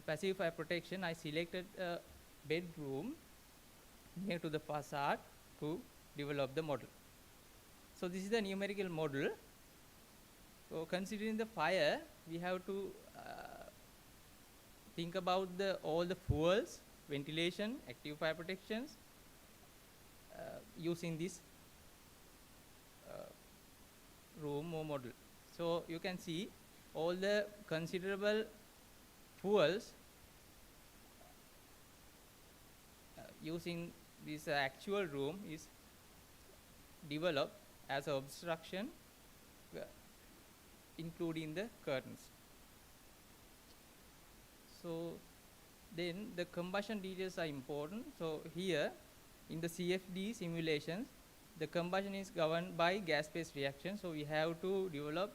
passive fire protection, I selected a bedroom near to the facade to develop the model. So this is the numerical model. So considering the fire, we have to think about all the fuels, ventilation, active fire protections using this room or model. So you can see all the considerable fuels using this actual room is developed as an obstruction, including the curtains. So then the combustion details are important. So here in the CFD simulations, the combustion is governed by gas-phase reaction. So we have to develop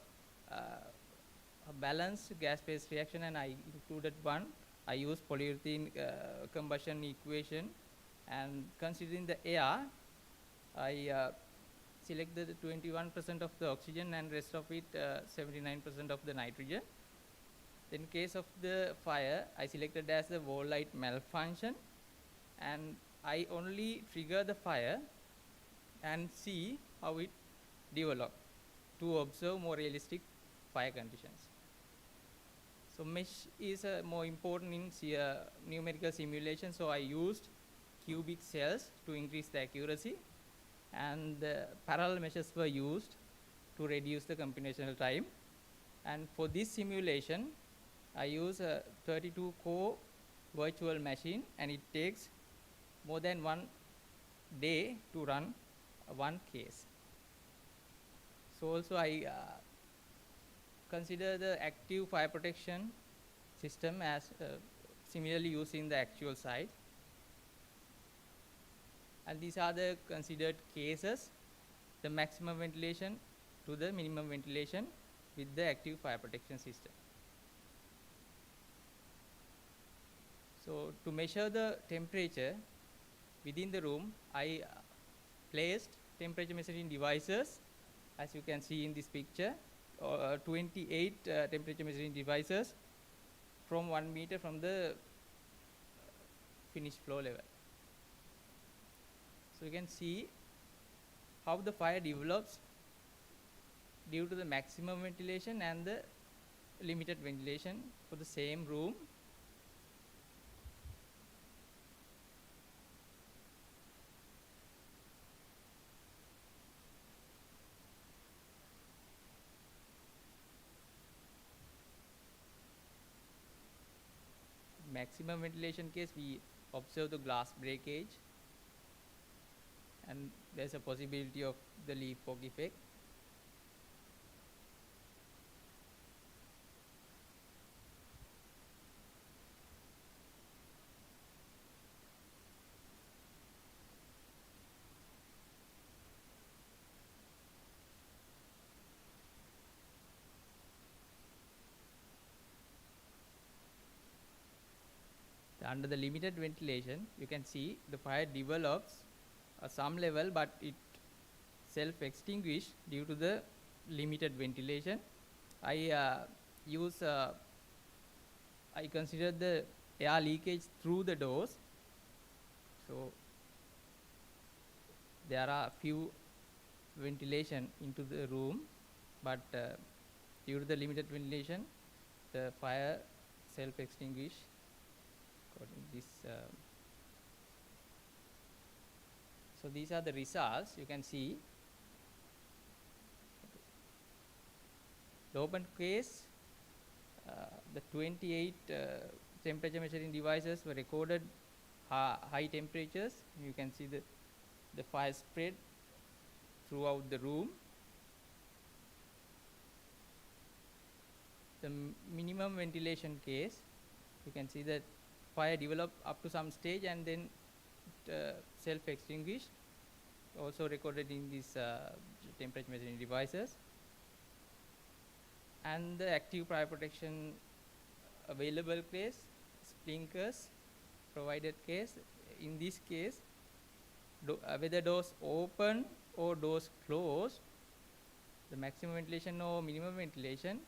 a balanced gas-phase reaction, and I included one. I used polyurethane combustion equation, and considering the air, I selected 21% of the oxygen and rest of it 79% of the nitrogen. In case of the fire, I selected as the wall light malfunction, and I only trigger the fire and see how it developed to observe more realistic fire conditions. So mesh is more important in numerical simulation, so I used cubic cells to increase the accuracy, and parallel meshes were used to reduce the computational time. And for this simulation, I use a 32-core virtual machine, and it takes more than 1 day to run one case. So also I consider the active fire protection system as similarly used in the actual site. And these are the considered cases, the maximum ventilation to the minimum ventilation with the active fire protection system. So to measure the temperature within the room, I placed temperature measuring devices, as you can see in this picture, 28 temperature measuring devices from 1 meter from the finished floor level. So you can see how the fire develops due to the maximum ventilation and the limited ventilation for the same room. maximum ventilation case, we observe the glass breakage, and there's a possibility of the leaf fog effect. Under the limited ventilation, you can see the fire develops at some level, but it self-extinguish due to the limited ventilation. I consider the air leakage through the doors. So there are few ventilation into the room, but due to the limited ventilation, the fire self-extinguish. So these are the results. You can see the open case, the 28 temperature measuring devices were recorded high temperatures. You can see the fire spread throughout the room. The minimum ventilation case, you can see that fire developed up to some stage and then self-extinguished, also recorded in these temperature measuring devices. And the active fire protection available case, sprinklers provided case. In this case, whether doors open or doors closed, the maximum ventilation or minimum ventilation,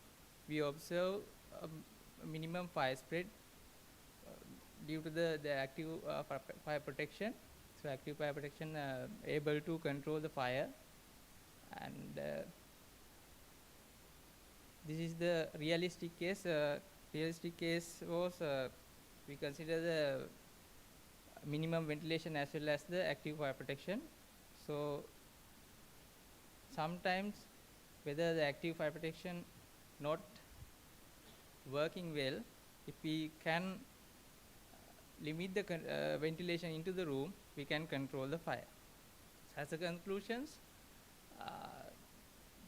we observe a minimum fire spread due to the active fire protection. So active fire protection able to control the fire, and this is the realistic case. Realistic case was we consider the minimum ventilation as well as the active fire protection. So sometimes whether the active fire protection not working well, if we can limit the ventilation into the room, we can control the fire. So as a conclusions,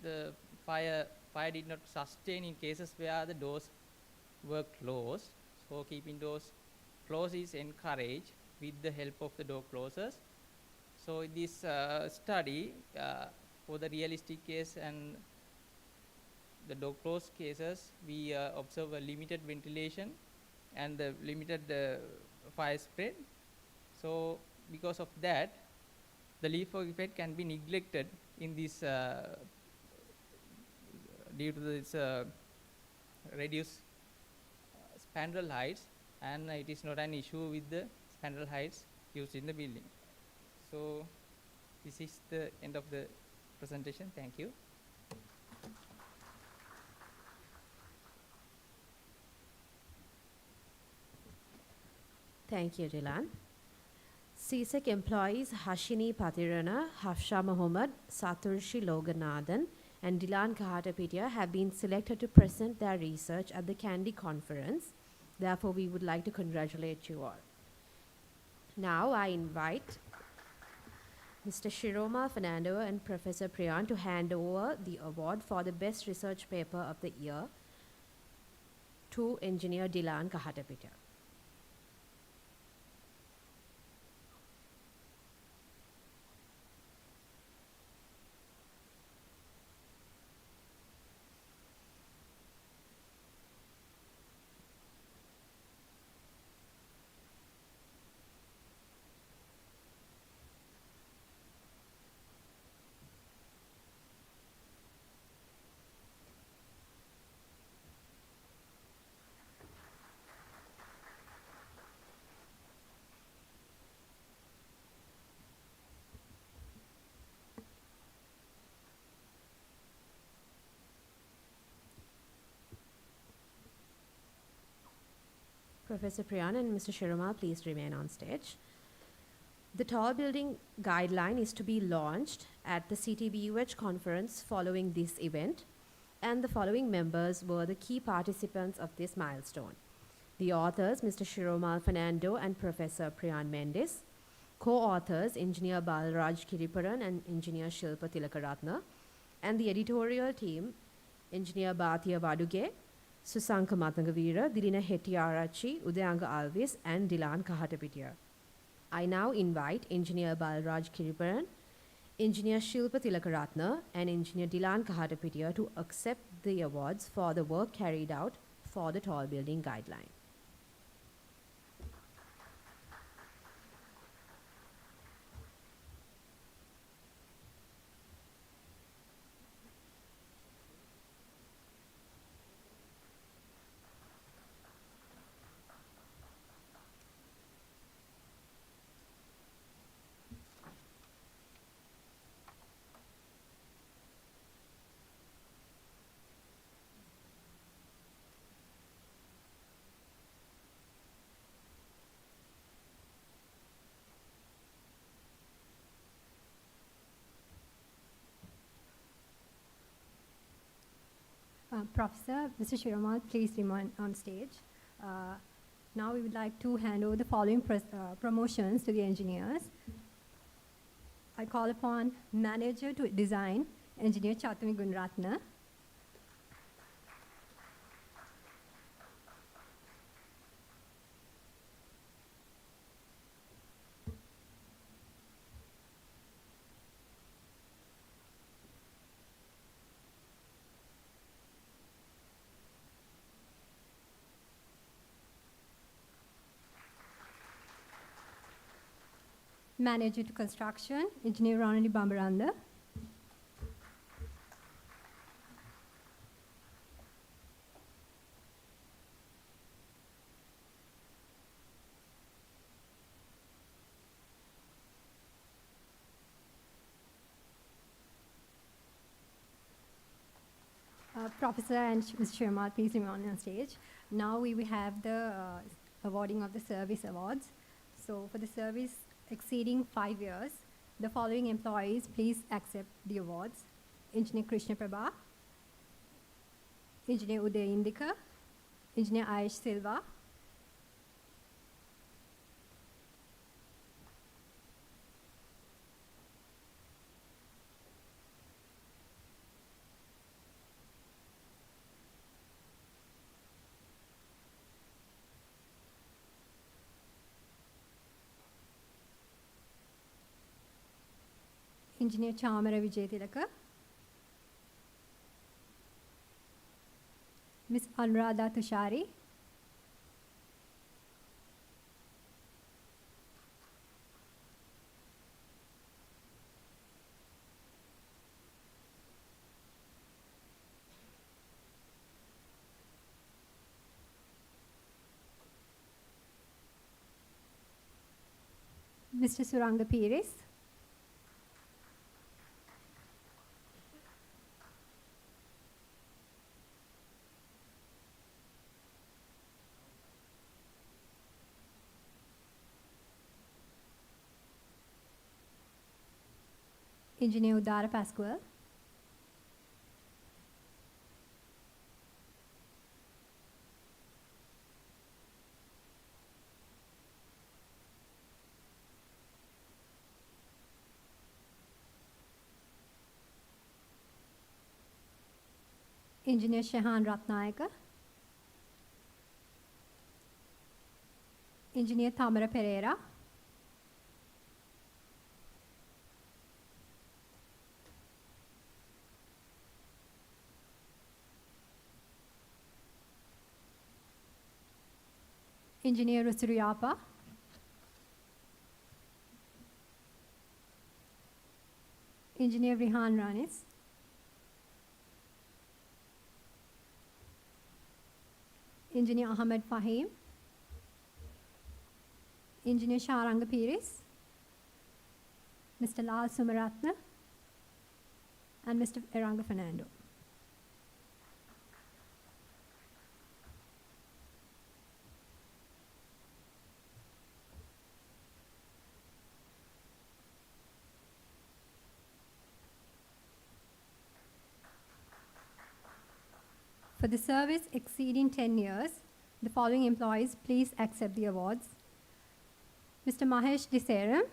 the fire did not sustain in cases where the doors were closed. So keeping doors closed is encouraged with the help of the door closers. So in this study, for the realistic case and the door closed cases, we observe a limited ventilation and the limited fire spread. So because of that, the leaf fog effect can be neglected in this due to this reduced spandrel heights, and it is not an issue with the spandrel heights used in the building. So this is the end of the presentation. Thank you. Thank you, Dilan. CSEC employees Hashini Patirana, Hafsha Mohammed, Saturshi Loganathan, and Dilan Kahatapitia have been selected to present their research at the Candy conference. Therefore, we would like to congratulate you all. Now, I invite Mr. Shiroma Fernando and Professor Priyan to hand over the award for the best research paper of the year to Engineer Dilan Kahatapitia. Professor Priyan and Mr. Shiroma, please remain on stage. The tall building guideline is to be launched at the CTBUH conference following this event, and the following members were the key participants of this milestone. The authors, Mr. Shiromal Fernando and Professor Priyan Mendes. Co-authors, Engineer Balraj Kiriparan and Engineer Shilpa Tilakaratna. And the editorial team, Engineer Bhatia Vaduge, Susanka Matangavira, Dilina Hettiarachi, Udayanga Alvis, and Dilan Kahatapitiya. I now invite Engineer Balraj Kiriparan, Engineer Shilpa Tilakaratna, and Engineer Dilan Kahatapitiya to accept the awards for the work carried out for the Tall Building Guideline. Professor, Mr. Shiromal, please remain on stage. Now we would like to hand over the following promotions to the engineers. I call upon Manager to Design, Engineer Chatami Gunratna. Manager to Construction, Engineer Ronali Bambaranda. Professor and Mr. Shiromal, please remain on stage. Now we will have the awarding of the service awards. So for the service exceeding 5 years, the following employees please accept the awards. Engineer Krishna Prabha, Engineer Uday Indika, Engineer Aish Silva, Engineer Chamara Vijayatilaka, Ms. Anuradha Tushari, Mr. Suranga Pires, Engineer Udara Pascual, Engineer Shahan Ratnayaka, Engineer Tamara Pereira, Engineer Rusuruyapa, Engineer Rihan Ranis, Engineer Ahmed Fahim, Engineer Sharanga Pires, Mr. Lal Sumaratna, and Mr. Eranga Fernando. For the service exceeding 10 years, the following employees please accept the awards. Mr. Mahesh Disera,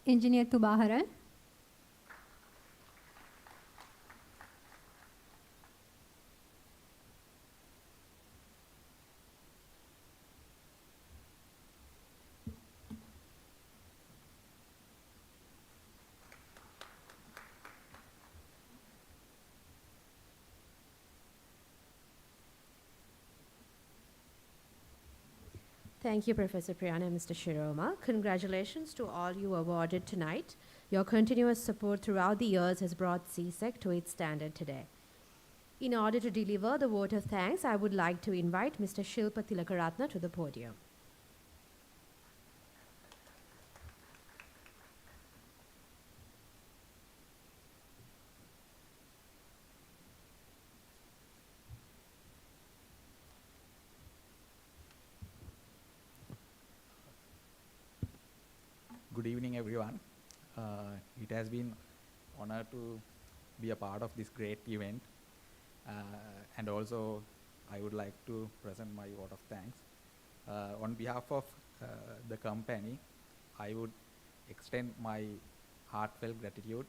Engineer Tubaharan, Thank you, Professor Priyana and Mr. Shiroma. Congratulations to all you awarded tonight. Your continuous support throughout the years has brought CSEC to its standard today. In order to deliver the vote of thanks, I would like to invite Mr. Shilpa Tilakaratna to the podium. Good evening, everyone. It has been honor to be a part of this great event. And also, I would like to present my vote of thanks. On behalf of the company, I would extend my heartfelt gratitude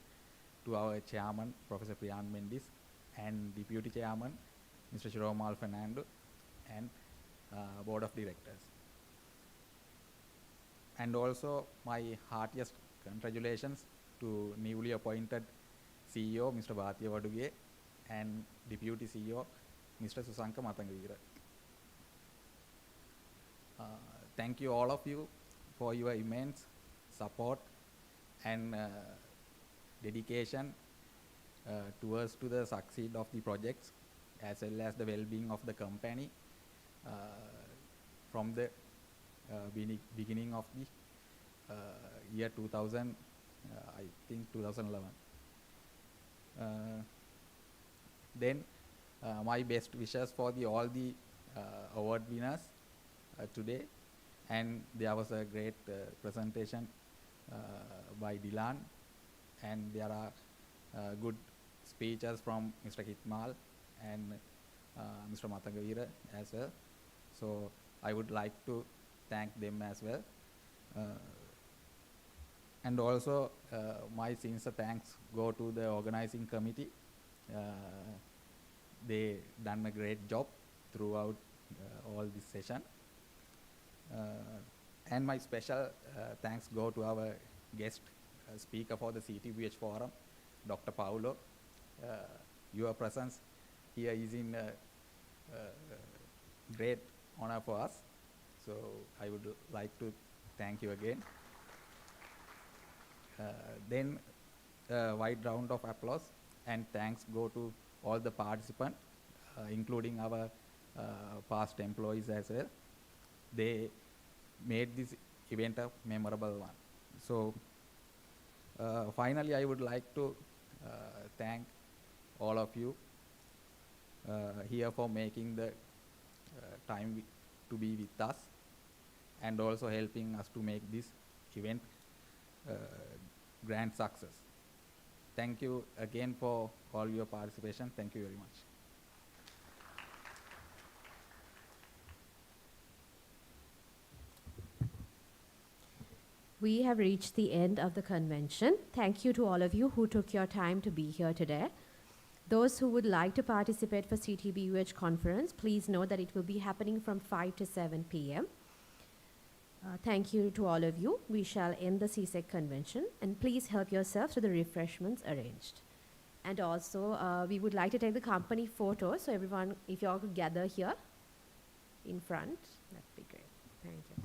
to our chairman, Professor Priyan Mendis, and deputy chairman, Mr. Shiromal Fernando, and board of directors. And also my heartiest congratulations to newly appointed CEO, Mr. Bhathiya Waduge, and Deputy CEO, Mr. Susanka Matangavira. Thank you all of you for your immense support and dedication towards to the succeed of the projects as well as the well-being of the company from the beginning of the year 2000, I think 2011. Then my best wishes for all the award winners today, and there was a great presentation by Dylan, and there are good speeches from Mr. Hitmal and Mr. Matangavira as well. So I would like to thank them as well. And also my sincere thanks go to the organizing committee. They done a great job throughout all this session. And my special thanks go to our guest speaker for the CTBH forum, Dr. Paulo. Your presence here is in great honor for us. So I would like to thank you again. Then a wide round of applause and thanks go to all the participants, including our past employees as well. They made this event a memorable one. So finally, I would like to thank all of you here for making the time to be with us and also helping us to make this event grand success. Thank you again for all your participation. Thank you very much. We have reached the end of the convention. Thank you to all of you who took your time to be here today. Those who would like to participate for CTBUH conference, please know that it will be happening from 5 to 7 p.m. Thank you to all of you. We shall end the CSEC convention, and please help yourself to the refreshments arranged. And also, we would like to take the company photo, so everyone, if you all could gather here in front, that'd be great. Thank you.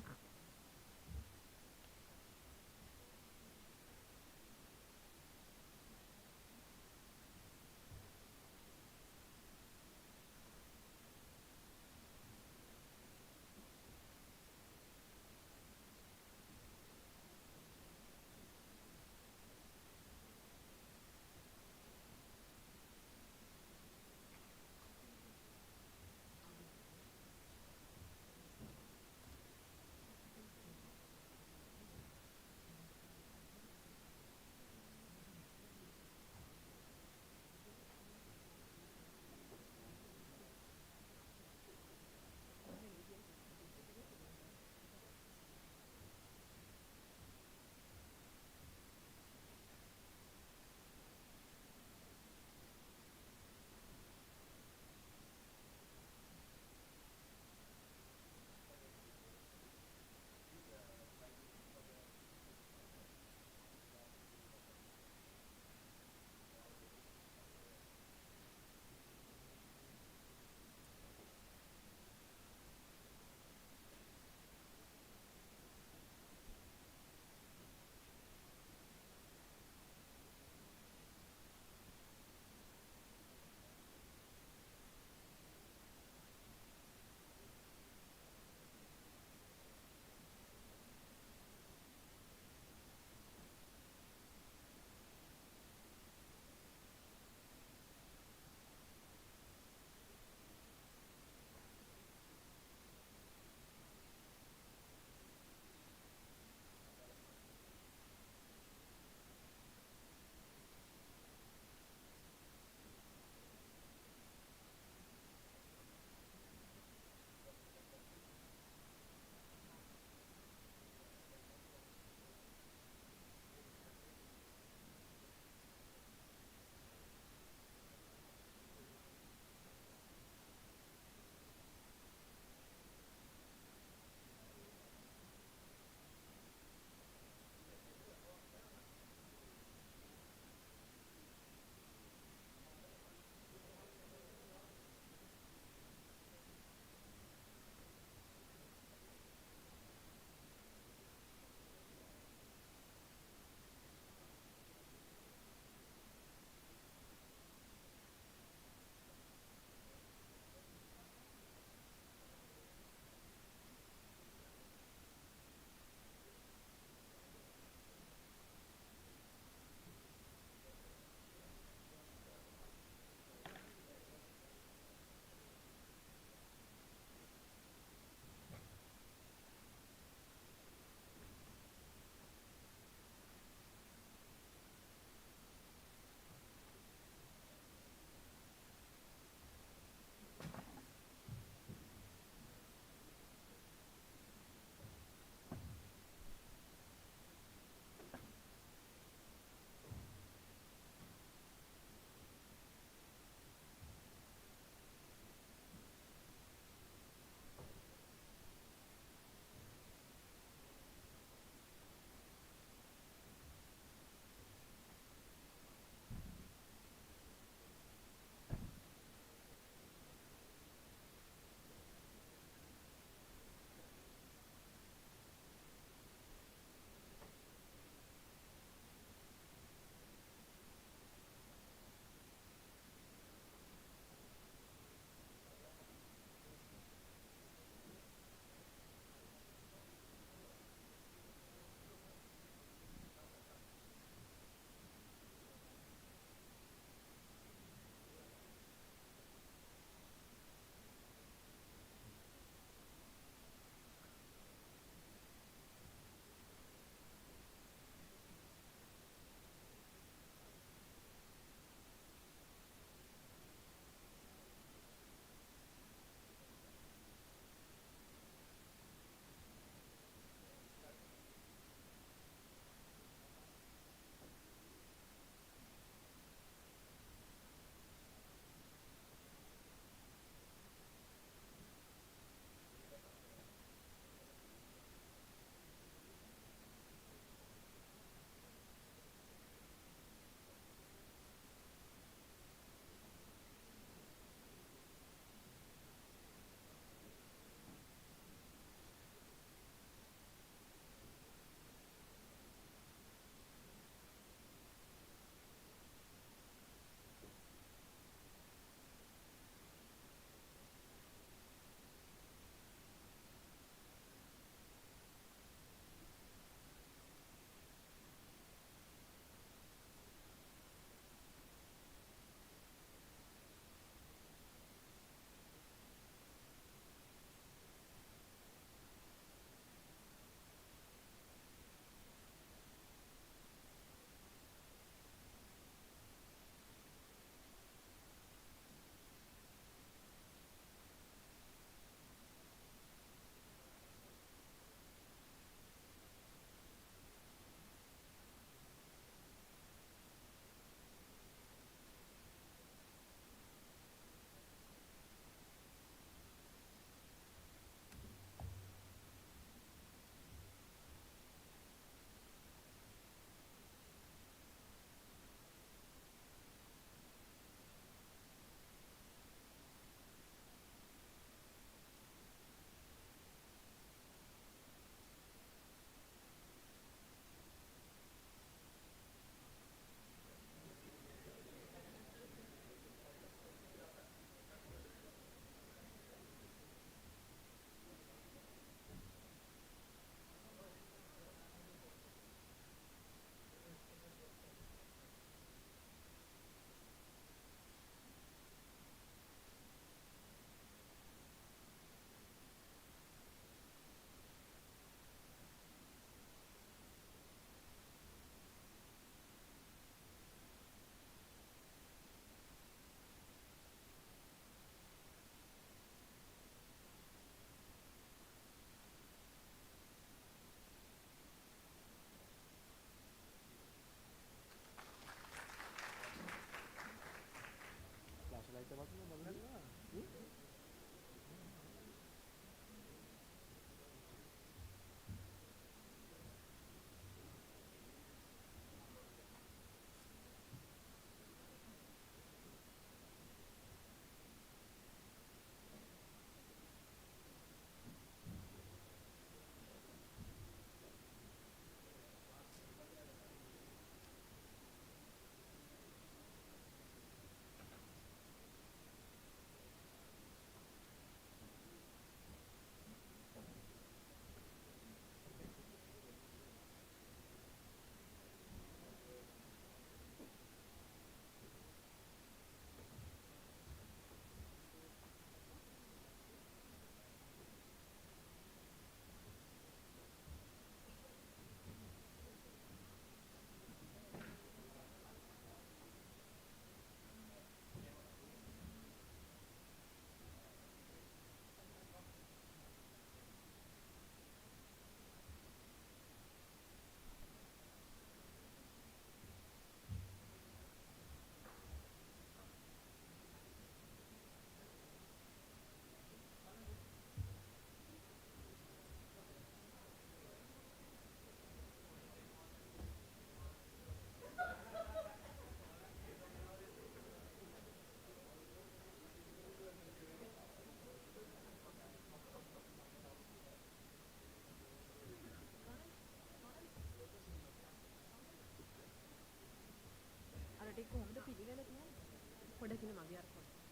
පොඩකින මගේ අර පොඩ